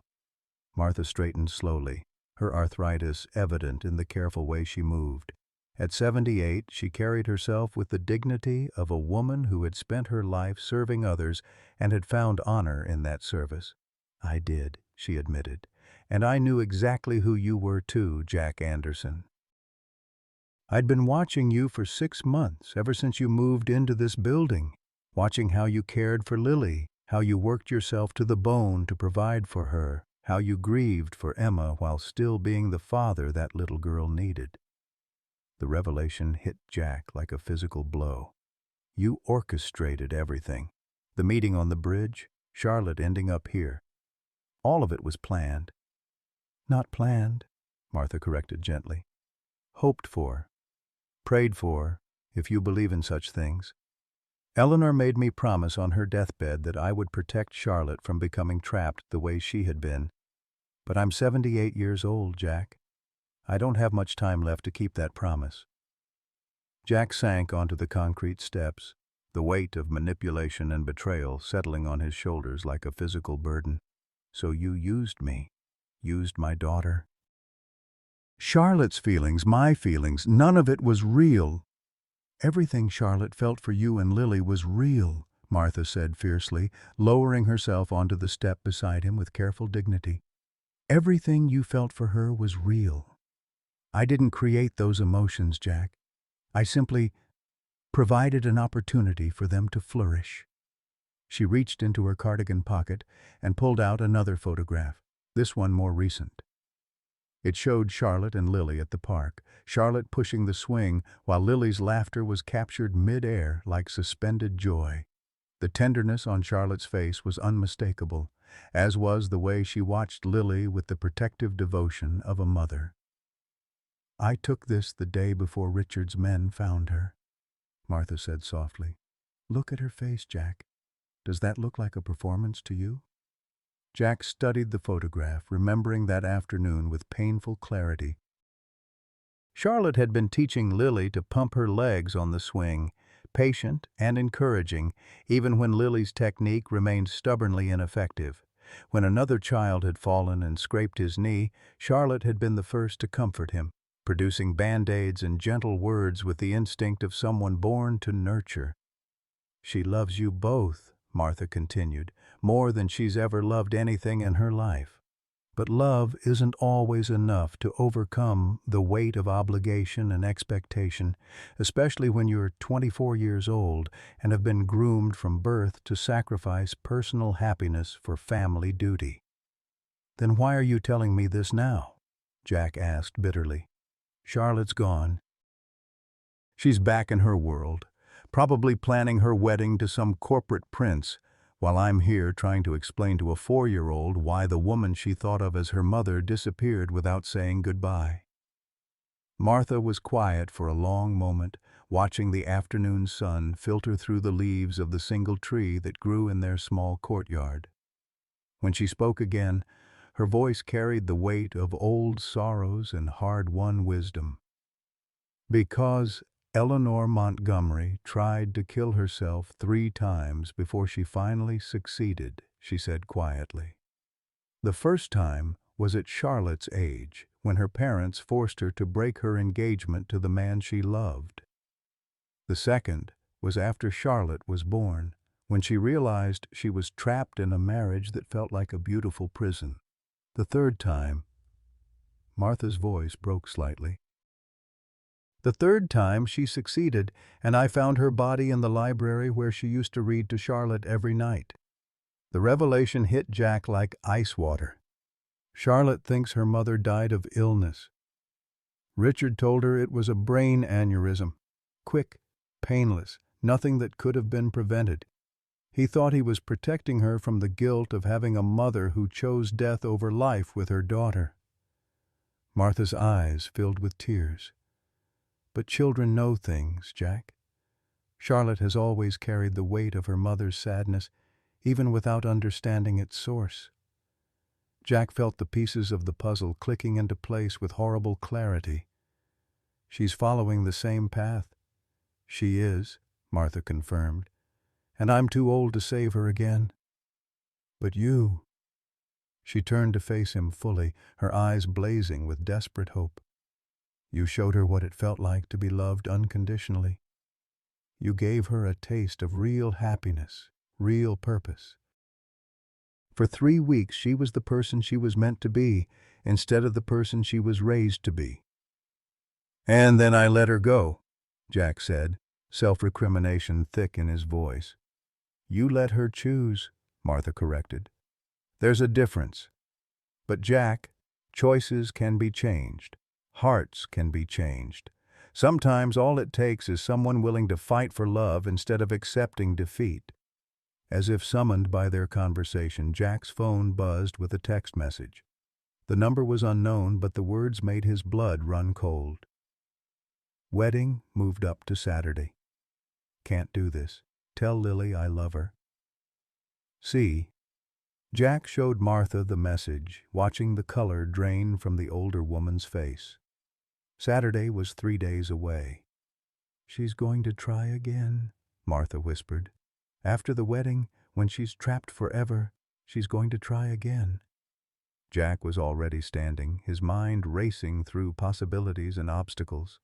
Martha straightened slowly, her arthritis evident in the careful way she moved. At 78, she carried herself with the dignity of a woman who had spent her life serving others and had found honor in that service. "I did," she admitted, "and I knew exactly who you were too, Jack Anderson. I'd been watching you for 6 months, ever since you moved into this building, watching how you cared for Lily, how you worked yourself to the bone to provide for her, how you grieved for Emma while still being the father that little girl needed." The revelation hit Jack like a physical blow. "You orchestrated everything. The meeting on the bridge, Charlotte ending up here. All of it was planned." "Not planned," Martha corrected gently. "Hoped for. Prayed for, if you believe in such things. Eleanor made me promise on her deathbed that I would protect Charlotte from becoming trapped the way she had been. But I'm 78 years old, Jack. I don't have much time left to keep that promise." Jack sank onto the concrete steps, the weight of manipulation and betrayal settling on his shoulders like a physical burden. "So you used me, used my daughter?" "Charlotte's feelings, my feelings, none of it was real." "Everything Charlotte felt for you and Lily was real," Martha said fiercely, lowering herself onto the step beside him with careful dignity. "Everything you felt for her was real. I didn't create those emotions, Jack. I simply provided an opportunity for them to flourish." She reached into her cardigan pocket and pulled out another photograph, this one more recent. It showed Charlotte and Lily at the park, Charlotte pushing the swing while Lily's laughter was captured mid-air like suspended joy. The tenderness on Charlotte's face was unmistakable, as was the way she watched Lily with the protective devotion of a mother. "I took this the day before Richard's men found her," Martha said softly. Look at her face, Jack. Does that look like a performance to you? Jack studied the photograph, remembering that afternoon with painful clarity. Charlotte had been teaching Lily to pump her legs on the swing, patient and encouraging, even when Lily's technique remained stubbornly ineffective. When another child had fallen and scraped his knee, Charlotte had been the first to comfort him, producing band-aids and gentle words with the instinct of someone born to nurture. "She loves you both," Martha continued, "more than she's ever loved anything in her life. But love isn't always enough to overcome the weight of obligation and expectation, especially when you're 24 years old and have been groomed from birth to sacrifice personal happiness for family duty." "Then why are you telling me this now?" Jack asked bitterly. "Charlotte's gone. She's back in her world, probably planning her wedding to some corporate prince, while I'm here trying to explain to a 4-year-old why the woman she thought of as her mother disappeared without saying goodbye." Martha was quiet for a long moment, watching the afternoon sun filter through the leaves of the single tree that grew in their small courtyard. When she spoke again, her voice carried the weight of old sorrows and hard-won wisdom. "Because Eleanor Montgomery tried to kill herself 3 times before she finally succeeded," she said quietly. "The first time was at Charlotte's age, when her parents forced her to break her engagement to the man she loved. The second was after Charlotte was born, when she realized she was trapped in a marriage that felt like a beautiful prison. The third time—" Martha's voice broke slightly. "The third time she succeeded, and I found her body in the library where she used to read to Charlotte every night." The revelation hit Jack like ice water. "Charlotte thinks her mother died of illness. Richard told her it was a brain aneurysm. Quick, painless, nothing that could have been prevented. He thought he was protecting her from the guilt of having a mother who chose death over life with her daughter." Martha's eyes filled with tears. "But children know things, Jack. Charlotte has always carried the weight of her mother's sadness, even without understanding its source." Jack felt the pieces of the puzzle clicking into place with horrible clarity. "She's following the same path." "She is," Martha confirmed, "and I'm too old to save her again." "But you—" She turned to face him fully, her eyes blazing with desperate hope. "You showed her what it felt like to be loved unconditionally. You gave her a taste of real happiness, real purpose. For 3 weeks she was the person she was meant to be, instead of the person she was raised to be." "And then I let her go," Jack said, self-recrimination thick in his voice. "You let her choose," Martha corrected. "There's a difference. But Jack, choices can be changed. Hearts can be changed. Sometimes all it takes is someone willing to fight for love instead of accepting defeat." As if summoned by their conversation, Jack's phone buzzed with a text message. The number was unknown, but the words made his blood run cold. "Wedding moved up to Saturday. Can't do this. Tell Lily I love her. See." Jack showed Martha the message, watching the color drain from the older woman's face. Saturday was 3 days away. "She's going to try again," Martha whispered. "After the wedding, when she's trapped forever, she's going to try again." Jack was already standing, his mind racing through possibilities and obstacles.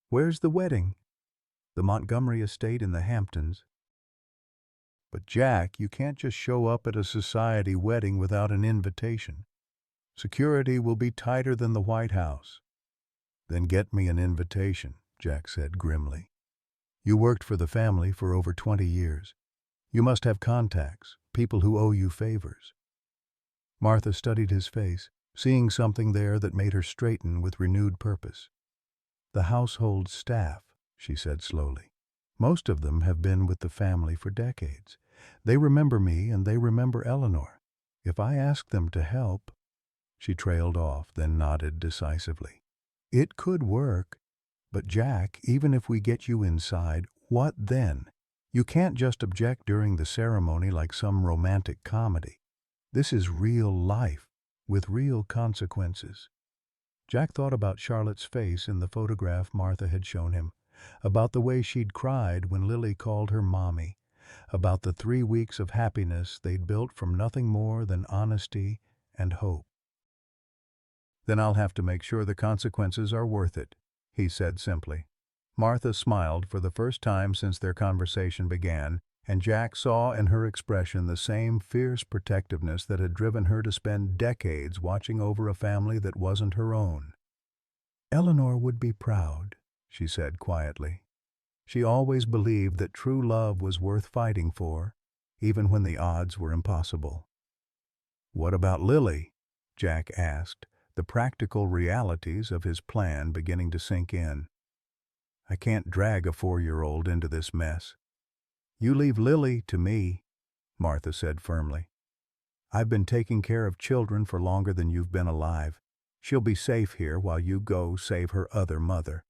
"Where's the wedding?" "The Montgomery estate in the Hamptons." "But Jack, you can't just show up at a society wedding without an invitation. Security will be tighter than the White House." "Then get me an invitation," Jack said grimly. "You worked for the family for over 20 years. You must have contacts, people who owe you favors." Martha studied his face, seeing something there that made her straighten with renewed purpose. "The household staff," she said slowly. "Most of them have been with the family for decades. They remember me and they remember Eleanor. If I ask them to help—" She trailed off, then nodded decisively. "It could work. But Jack, even if we get you inside, what then? You can't just object during the ceremony like some romantic comedy. This is real life, with real consequences. Jack thought about Charlotte's face in the photograph Martha had shown him, about the way she'd cried when Lily called her mommy, about the 3 weeks of happiness they'd built from nothing more than honesty and hope. "Then I'll have to make sure the consequences are worth it," he said simply. Martha smiled for the first time since their conversation began, and Jack saw in her expression the same fierce protectiveness that had driven her to spend decades watching over a family that wasn't her own. "Eleanor would be proud," she said quietly. She always believed that true love was worth fighting for, even when the odds were impossible. "What about Lily?" Jack asked, the practical realities of his plan beginning to sink in. "I can't drag a 4-year-old into this mess." "You leave Lily to me," Martha said firmly. "I've been taking care of children for longer than you've been alive. She'll be safe here while you go save her other mother."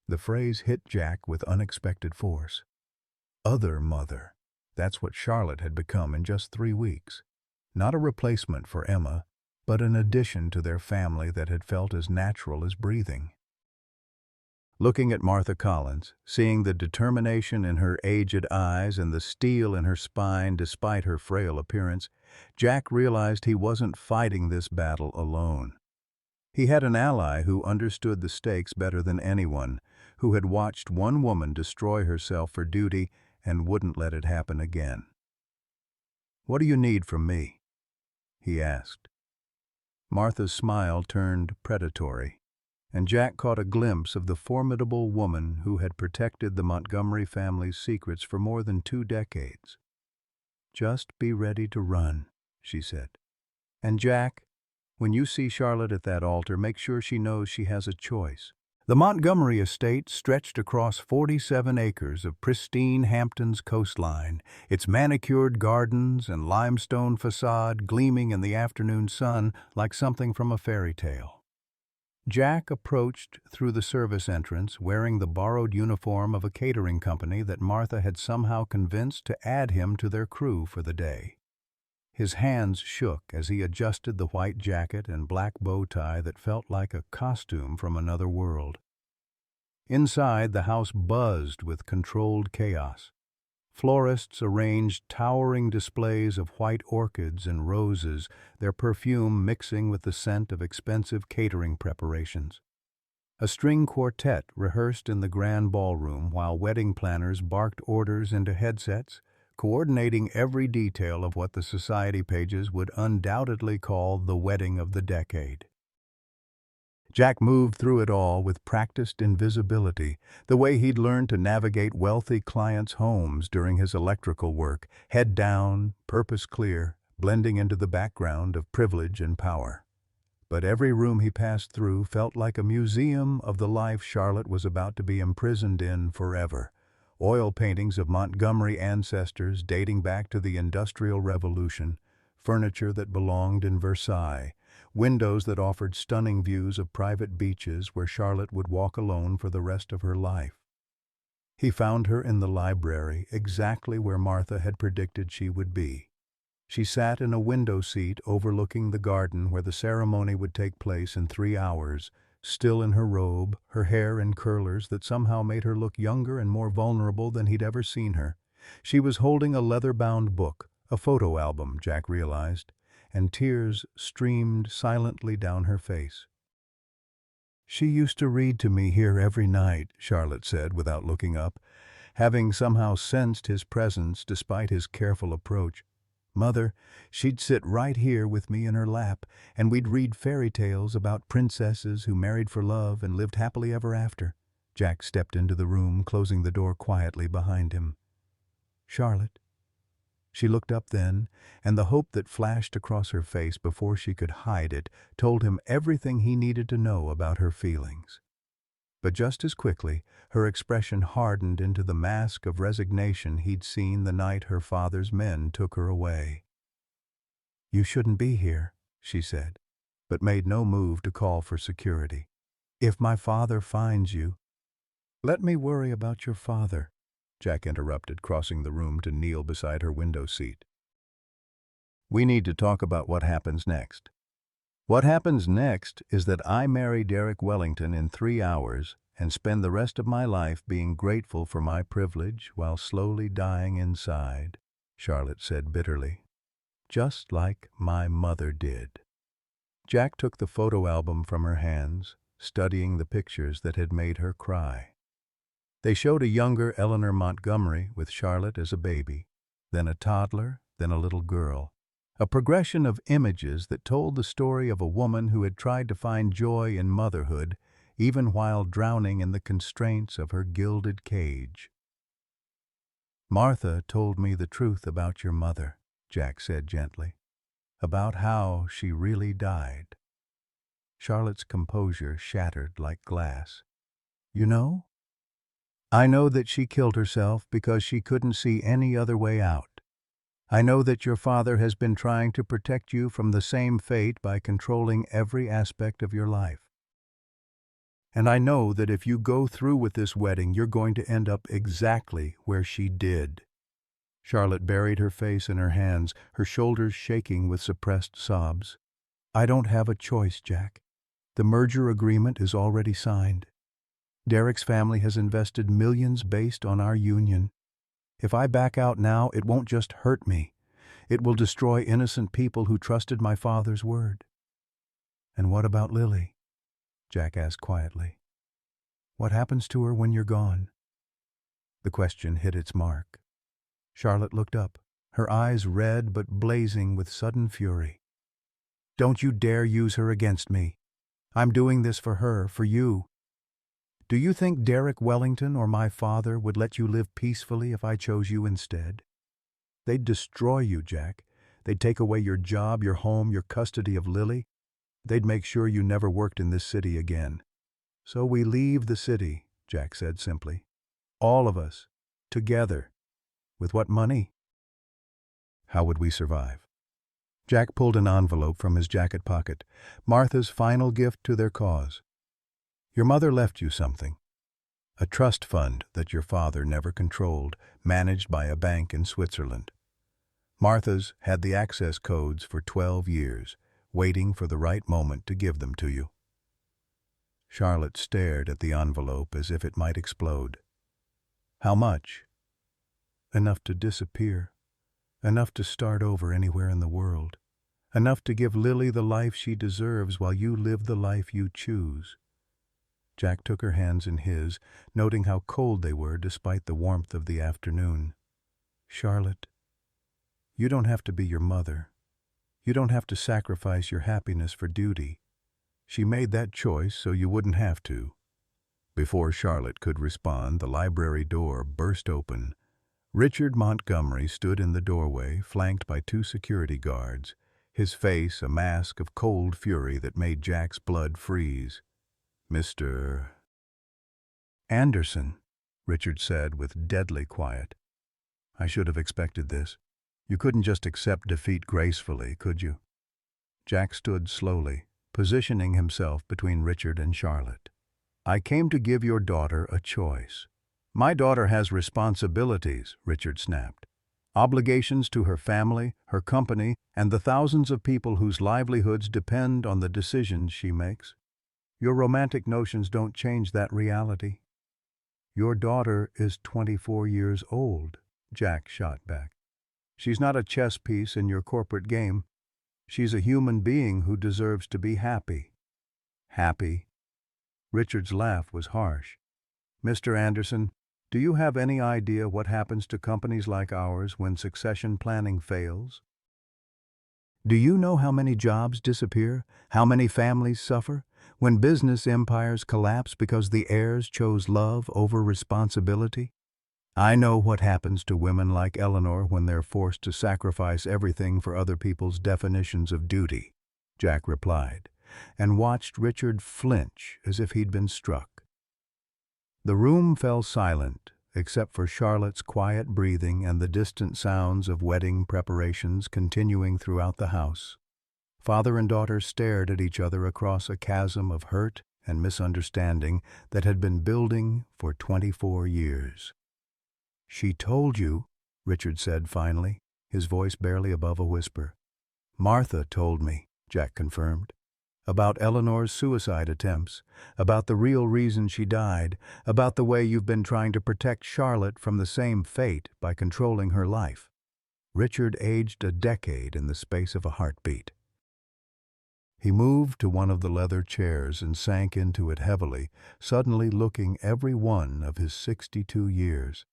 The phrase hit Jack with unexpected force. Other mother. That's what Charlotte had become in just 3 weeks. Not a replacement for Emma, but an addition to their family that had felt as natural as breathing. Looking at Martha Collins, seeing the determination in her aged eyes and the steel in her spine despite her frail appearance, Jack realized he wasn't fighting this battle alone. He had an ally who understood the stakes better than anyone, who had watched one woman destroy herself for duty and wouldn't let it happen again. "What do you need from me?" he asked. Martha's smile turned predatory, and Jack caught a glimpse of the formidable woman who had protected the Montgomery family's secrets for more than 2 decades. "Just be ready to run," she said. "And Jack, when you see Charlotte at that altar, make sure she knows she has a choice." The Montgomery estate stretched across 47 acres of pristine Hampton's coastline, its manicured gardens and limestone facade gleaming in the afternoon sun like something from a fairy tale. Jack approached through the service entrance wearing the borrowed uniform of a catering company that Martha had somehow convinced to add him to their crew for the day. His hands shook as he adjusted the white jacket and black bow tie that felt like a costume from another world. Inside, the house buzzed with controlled chaos. Florists arranged towering displays of white orchids and roses, their perfume mixing with the scent of expensive catering preparations. A string quartet rehearsed in the grand ballroom while wedding planners barked orders into headsets, coordinating every detail of what the society pages would undoubtedly call the wedding of the decade. Jack moved through it all with practiced invisibility, the way he'd learned to navigate wealthy clients' homes during his electrical work, head down, purpose clear, blending into the background of privilege and power. But every room he passed through felt like a museum of the life Charlotte was about to be imprisoned in forever. Oil paintings of Montgomery ancestors dating back to the Industrial Revolution, furniture that belonged in Versailles, windows that offered stunning views of private beaches where Charlotte would walk alone for the rest of her life. He found her in the library, exactly where Martha had predicted she would be. She sat in a window seat overlooking the garden where the ceremony would take place in 3 hours, still in her robe, her hair in curlers that somehow made her look younger and more vulnerable than he'd ever seen her. She was holding a leather-bound book, a photo album, Jack realized, and tears streamed silently down her face. "She used to read to me here every night," Charlotte said without looking up, having somehow sensed his presence despite his careful approach. "Mother, she'd sit right here with me in her lap, and we'd read fairy tales about princesses who married for love and lived happily ever after." Jack stepped into the room, closing the door quietly behind him. "Charlotte." She looked up then, and the hope that flashed across her face before she could hide it told him everything he needed to know about her feelings. But just as quickly, her expression hardened into the mask of resignation he'd seen the night her father's men took her away. "You shouldn't be here," she said, but made no move to call for security. "If my father finds you—" "Let me worry about your father," Jack interrupted, crossing the room to kneel beside her window seat. "We need to talk about what happens next. What happens next is that I marry Derek Wellington in 3 hours and spend the rest of my life being grateful for my privilege while slowly dying inside," Charlotte said bitterly. "Just like my mother did." Jack took the photo album from her hands, studying the pictures that had made her cry. They showed a younger Eleanor Montgomery with Charlotte as a baby, then a toddler, then a little girl. A progression of images that told the story of a woman who had tried to find joy in motherhood, even while drowning in the constraints of her gilded cage. "Martha told me the truth about your mother," Jack said gently, "about how she really died." Charlotte's composure shattered like glass. "You know? I know that she killed herself because she couldn't see any other way out. I know that your father has been trying to protect you from the same fate by controlling every aspect of your life. And I know that if you go through with this wedding, you're going to end up exactly where she did." Charlotte buried her face in her hands, her shoulders shaking with suppressed sobs. "I don't have a choice, Jack. The merger agreement is already signed. Derek's family has invested millions based on our union. If I back out now, it won't just hurt me. It will destroy innocent people who trusted my father's word." "And what about Lily?" Jack asked quietly. "What happens to her when you're gone?" The question hit its mark. Charlotte looked up, her eyes red but blazing with sudden fury. "Don't you dare use her against me. I'm doing this for her, for you. Do you think Derek Wellington or my father would let you live peacefully if I chose you instead? They'd destroy you, Jack. They'd take away your job, your home, your custody of Lily. They'd make sure you never worked in this city again. So we leave the city," Jack said simply. "All of us. Together. With what money?" "How would we survive?" Jack pulled an envelope from his jacket pocket. "Martha's final gift to their cause. Your mother left you something. A trust fund that your father never controlled, managed by a bank in Switzerland. Martha's had the access codes for 12 years, waiting for the right moment to give them to you." Charlotte stared at the envelope as if it might explode. "How much?" "Enough to disappear. Enough to start over anywhere in the world. Enough to give Lily the life she deserves while you live the life you choose." Jack took her hands in his, noting how cold they were despite the warmth of the afternoon. "Charlotte, you don't have to be your mother. You don't have to sacrifice your happiness for duty. She made that choice so you wouldn't have to." Before Charlotte could respond, the library door burst open. Richard Montgomery stood in the doorway, flanked by 2 security guards, his face a mask of cold fury that made Jack's blood freeze. "Mr. Anderson," Richard said with deadly quiet. "I should have expected this. You couldn't just accept defeat gracefully, could you?" Jack stood slowly, positioning himself between Richard and Charlotte. "I came to give your daughter a choice." "My daughter has responsibilities," Richard snapped. "Obligations to her family, her company, and the thousands of people whose livelihoods depend on the decisions she makes. Your romantic notions don't change that reality." "Your daughter is 24 years old," Jack shot back. "She's not a chess piece in your corporate game. She's a human being who deserves to be happy." "Happy?" Richard's laugh was harsh. "Mr. Anderson, do you have any idea what happens to companies like ours when succession planning fails? Do you know how many jobs disappear, how many families suffer, when business empires collapse because the heirs chose love over responsibility? I know what happens to women like Eleanor when they're forced to sacrifice everything for other people's definitions of duty," Jack replied, and watched Richard flinch as if he'd been struck. The room fell silent, except for Charlotte's quiet breathing and the distant sounds of wedding preparations continuing throughout the house. Father and daughter stared at each other across a chasm of hurt and misunderstanding that had been building for 24 years. "She told you," Richard said finally, his voice barely above a whisper. "Martha told me," Jack confirmed. "About Eleanor's suicide attempts, about the real reason she died, about the way you've been trying to protect Charlotte from the same fate by controlling her life." Richard aged a decade in the space of a heartbeat. He moved to one of the leather chairs and sank into it heavily, suddenly looking every one of his 62 years.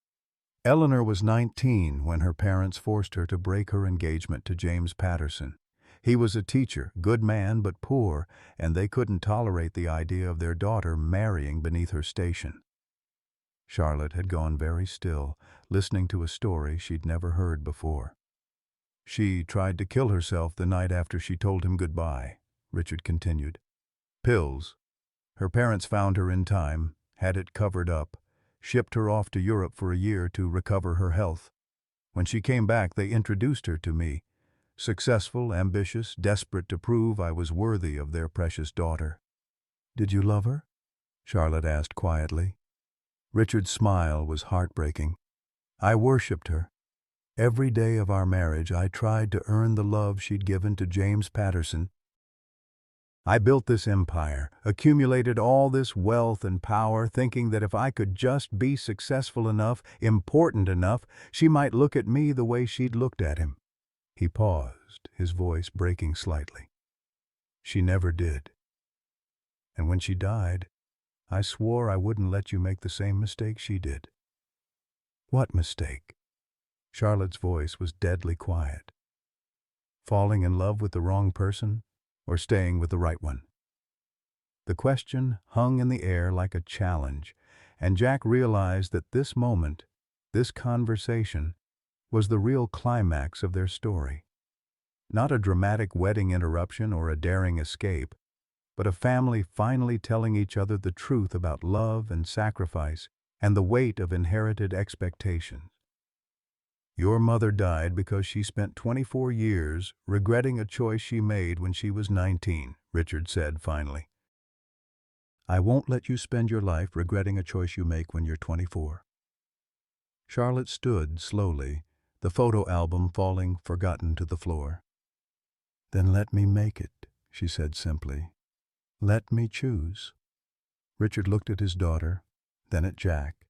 Eleanor was 19 when her parents forced her to break her engagement to James Patterson. He was a teacher, good man but poor, and they couldn't tolerate the idea of their daughter marrying beneath her station. Charlotte had gone very still, listening to a story she'd never heard before. "She tried to kill herself the night after she told him goodbye," Richard continued. "Pills. Her parents found her in time, had it covered up, shipped her off to Europe for a year to recover her health. When she came back, they introduced her to me. Successful, ambitious, desperate to prove I was worthy of their precious daughter." "Did you love her?" Charlotte asked quietly. Richard's smile was heartbreaking. "I worshipped her. Every day of our marriage I tried to earn the love she'd given to James Patterson. I built this empire, accumulated all this wealth and power, thinking that if I could just be successful enough, important enough, she might look at me the way she'd looked at him." He paused, his voice breaking slightly. "She never did. And when she died, I swore I wouldn't let you make the same mistake she did." "What mistake?" Charlotte's voice was deadly quiet. "Falling in love with the wrong person, or staying with the right one?" The question hung in the air like a challenge, and Jack realized that this moment, this conversation, was the real climax of their story. Not a dramatic wedding interruption or a daring escape, but a family finally telling each other the truth about love and sacrifice and the weight of inherited expectations. "Your mother died because she spent 24 years regretting a choice she made when she was 19, Richard said finally. "I won't let you spend your life regretting a choice you make when you're 24. Charlotte stood slowly, the photo album falling forgotten to the floor. "Then let me make it," she said simply. "Let me choose." Richard looked at his daughter, then at Jack,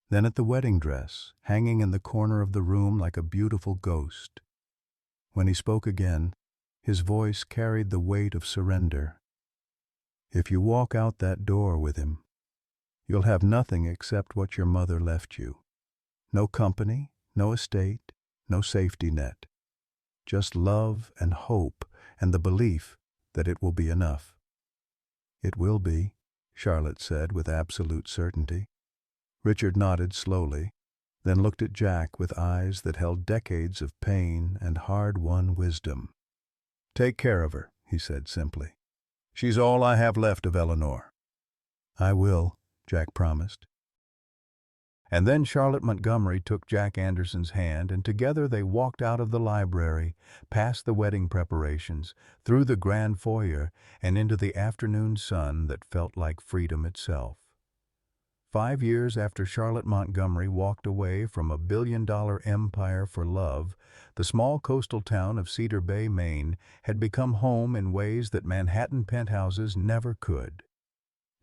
then at the wedding dress, hanging in the corner of the room like a beautiful ghost. When he spoke again, his voice carried the weight of surrender. "If you walk out that door with him, you'll have nothing except what your mother left you. No company, no estate, no safety net. Just love and hope and the belief that it will be enough." "It will be," Charlotte said with absolute certainty. Richard nodded slowly, then looked at Jack with eyes that held decades of pain and hard-won wisdom. "Take care of her," he said simply. "She's all I have left of Eleanor." "I will," Jack promised. And then Charlotte Montgomery took Jack Anderson's hand, and together they walked out of the library, past the wedding preparations, through the grand foyer, and into the afternoon sun that felt like freedom itself. 5 years after Charlotte Montgomery walked away from a billion-dollar empire for love, the small coastal town of Cedar Bay, Maine, had become home in ways that Manhattan penthouses never could.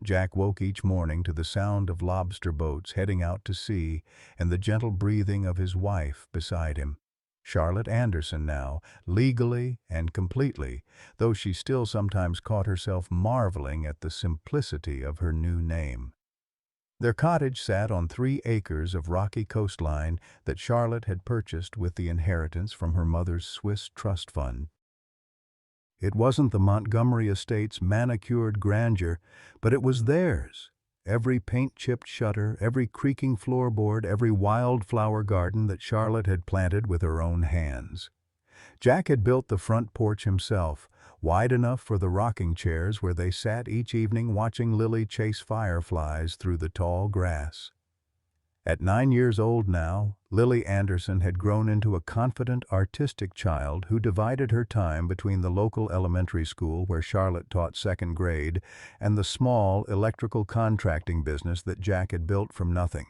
Jack woke each morning to the sound of lobster boats heading out to sea and the gentle breathing of his wife beside him. Charlotte Anderson now, legally and completely, though she still sometimes caught herself marveling at the simplicity of her new name. Their cottage sat on 3 acres of rocky coastline that Charlotte had purchased with the inheritance from her mother's Swiss trust fund. It wasn't the Montgomery estate's manicured grandeur, but it was theirs. Every paint-chipped shutter, every creaking floorboard, every wildflower garden that Charlotte had planted with her own hands. Jack had built the front porch himself, wide enough for the rocking chairs where they sat each evening watching Lily chase fireflies through the tall grass. At 9 years old now, Lily Anderson had grown into a confident, artistic child who divided her time between the local elementary school where Charlotte taught 2nd grade and the small electrical contracting business that Jack had built from nothing.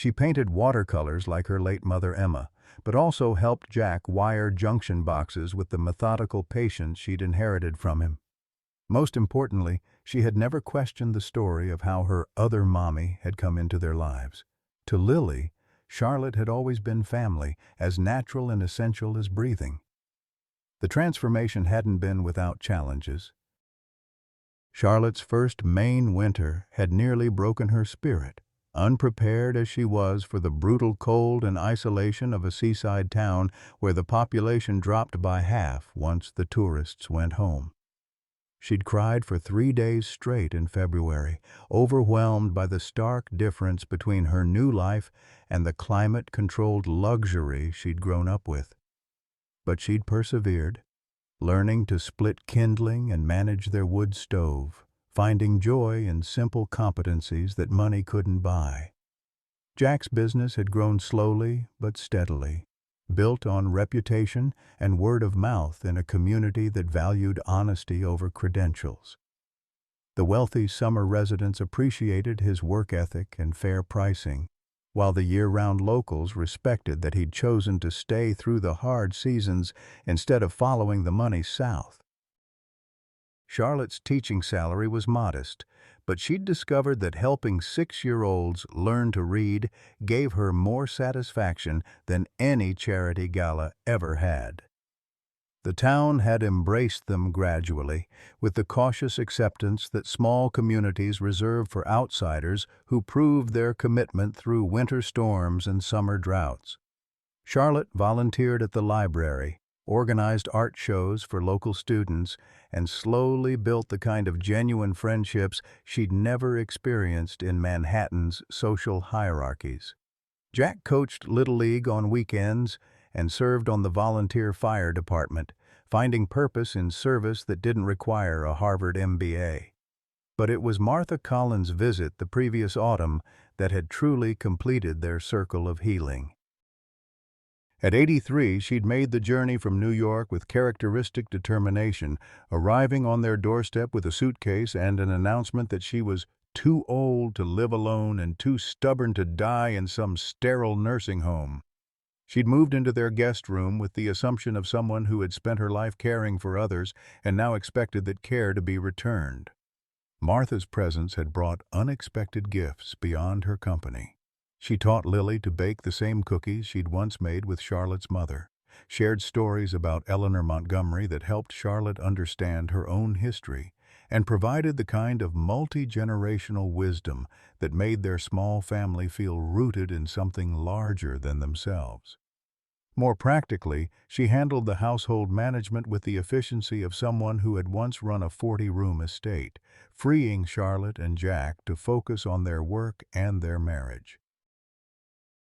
She painted watercolors like her late mother Emma, but also helped Jack wire junction boxes with the methodical patience she'd inherited from him. Most importantly, she had never questioned the story of how her other mommy had come into their lives. To Lily, Charlotte had always been family, as natural and essential as breathing. The transformation hadn't been without challenges. Charlotte's first Maine winter had nearly broken her spirit. Unprepared as she was for the brutal cold and isolation of a seaside town where the population dropped by half once the tourists went home. She'd cried for 3 days straight in February, overwhelmed by the stark difference between her new life and the climate-controlled luxury she'd grown up with. But she'd persevered, learning to split kindling and manage their wood stove, finding joy in simple competencies that money couldn't buy. Jack's business had grown slowly but steadily, built on reputation and word of mouth in a community that valued honesty over credentials. The wealthy summer residents appreciated his work ethic and fair pricing, while the year-round locals respected that he'd chosen to stay through the hard seasons instead of following the money south. Charlotte's teaching salary was modest, but she'd discovered that helping 6-year-olds learn to read gave her more satisfaction than any charity gala ever had. The town had embraced them gradually, with the cautious acceptance that small communities reserve for outsiders who proved their commitment through winter storms and summer droughts. Charlotte volunteered at the library, organized art shows for local students, and slowly built the kind of genuine friendships she'd never experienced in Manhattan's social hierarchies. Jack coached Little League on weekends and served on the volunteer fire department, finding purpose in service that didn't require a Harvard MBA. But it was Martha Collins' visit the previous autumn that had truly completed their circle of healing. At 83, she'd made the journey from New York with characteristic determination, arriving on their doorstep with a suitcase and an announcement that she was too old to live alone and too stubborn to die in some sterile nursing home. She'd moved into their guest room with the assumption of someone who had spent her life caring for others and now expected that care to be returned. Martha's presence had brought unexpected gifts beyond her company. She taught Lily to bake the same cookies she'd once made with Charlotte's mother, shared stories about Eleanor Montgomery that helped Charlotte understand her own history, and provided the kind of multi-generational wisdom that made their small family feel rooted in something larger than themselves. More practically, she handled the household management with the efficiency of someone who had once run a 40-room estate, freeing Charlotte and Jack to focus on their work and their marriage.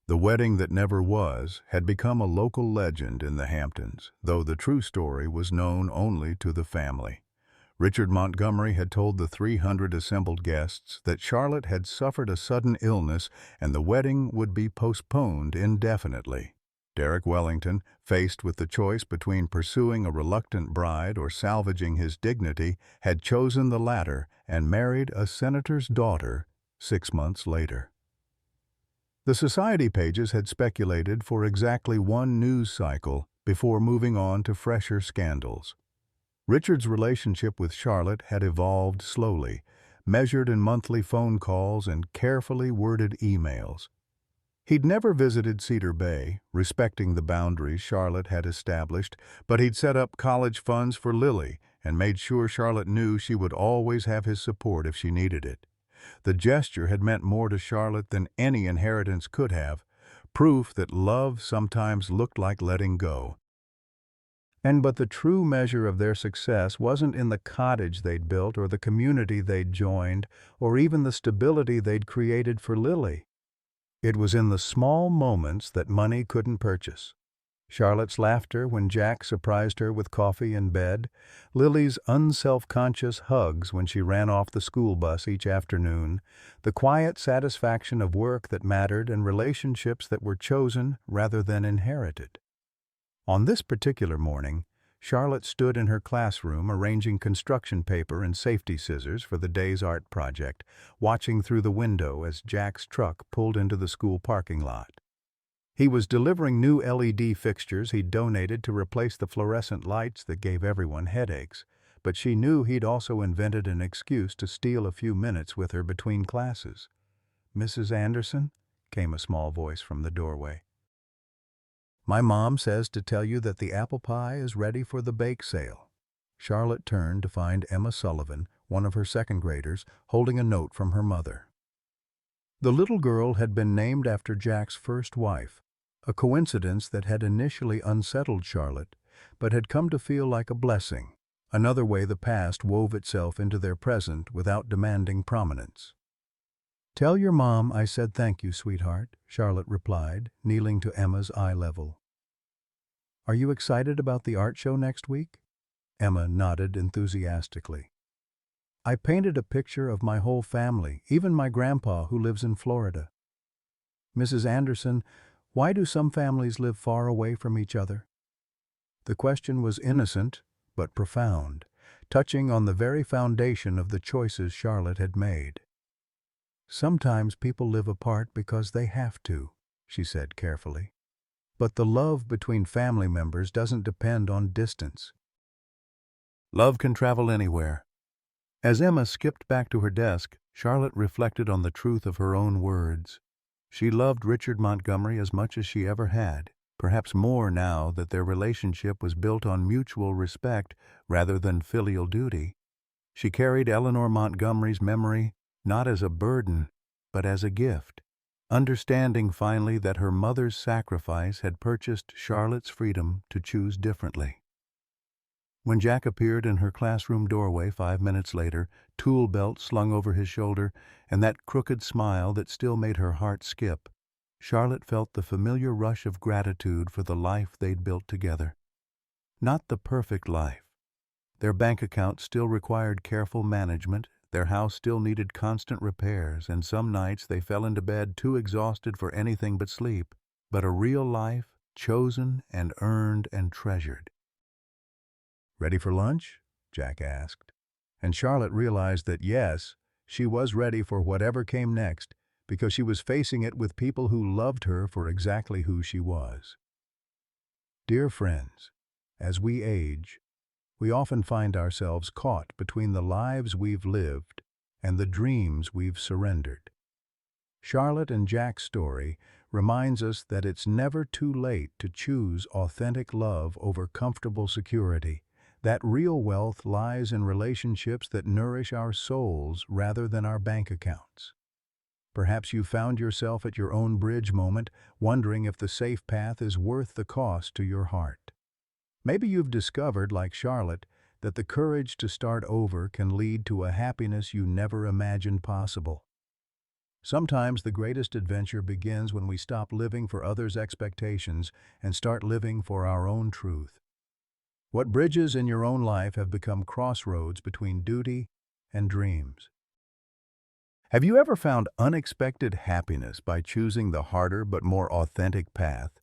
The wedding that never was had become a local legend in the Hamptons, though the true story was known only to the family. Richard Montgomery had told the 300 assembled guests that Charlotte had suffered a sudden illness and the wedding would be postponed indefinitely. Derek Wellington, faced with the choice between pursuing a reluctant bride or salvaging his dignity, had chosen the latter and married a senator's daughter 6 months later. The society pages had speculated for exactly one news cycle before moving on to fresher scandals. Richard's relationship with Charlotte had evolved slowly, measured in monthly phone calls and carefully worded emails. He'd never visited Cedar Bay, respecting the boundaries Charlotte had established, but he'd set up college funds for Lily and made sure Charlotte knew she would always have his support if she needed it. The gesture had meant more to Charlotte than any inheritance could have, proof that love sometimes looked like letting go. But the true measure of their success wasn't in the cottage they'd built or the community they'd joined or even the stability they'd created for Lily. It was in the small moments that money couldn't purchase. Charlotte's laughter when Jack surprised her with coffee in bed, Lily's unself-conscious hugs when she ran off the school bus each afternoon, the quiet satisfaction of work that mattered and relationships that were chosen rather than inherited. On this particular morning, Charlotte stood in her classroom arranging construction paper and safety scissors for the day's art project, watching through the window as Jack's truck pulled into the school parking lot. He was delivering new LED fixtures he'd donated to replace the fluorescent lights that gave everyone headaches, but she knew he'd also invented an excuse to steal a few minutes with her between classes. "Mrs. Anderson?" came a small voice from the doorway. "My mom says to tell you that the apple pie is ready for the bake sale." Charlotte turned to find Emma Sullivan, one of her second graders, holding a note from her mother. The little girl had been named after Jack's first wife, a coincidence that had initially unsettled Charlotte, but had come to feel like a blessing, another way the past wove itself into their present without demanding prominence. "Tell your mom I said thank you, sweetheart," Charlotte replied, kneeling to Emma's eye level. "Are you excited about the art show next week?" Emma nodded enthusiastically. "I painted a picture of my whole family, even my grandpa who lives in Florida." "Mrs. Anderson, why do some families live far away from each other?" The question was innocent, but profound, touching on the very foundation of the choices Charlotte had made. "Sometimes people live apart because they have to," she said carefully. "But the love between family members doesn't depend on distance. Love can travel anywhere." As Emma skipped back to her desk, Charlotte reflected on the truth of her own words. She loved Richard Montgomery as much as she ever had, perhaps more now that their relationship was built on mutual respect rather than filial duty. She carried Eleanor Montgomery's memory not as a burden, but as a gift, understanding finally that her mother's sacrifice had purchased Charlotte's freedom to choose differently. When Jack appeared in her classroom doorway 5 minutes later, tool belt slung over his shoulder, and that crooked smile that still made her heart skip, Charlotte felt the familiar rush of gratitude for the life they'd built together. Not the perfect life. Their bank account still required careful management, their house still needed constant repairs, and some nights they fell into bed too exhausted for anything but sleep, but a real life, chosen and earned and treasured. "Ready for lunch?" Jack asked. And Charlotte realized that yes, she was ready for whatever came next, because she was facing it with people who loved her for exactly who she was. Dear friends, as we age, we often find ourselves caught between the lives we've lived and the dreams we've surrendered. Charlotte and Jack's story reminds us that it's never too late to choose authentic love over comfortable security, that real wealth lies in relationships that nourish our souls rather than our bank accounts. Perhaps you found yourself at your own bridge moment, wondering if the safe path is worth the cost to your heart. Maybe you've discovered, like Charlotte, that the courage to start over can lead to a happiness you never imagined possible. Sometimes the greatest adventure begins when we stop living for others' expectations and start living for our own truth. What bridges in your own life have become crossroads between duty and dreams? Have you ever found unexpected happiness by choosing the harder but more authentic path,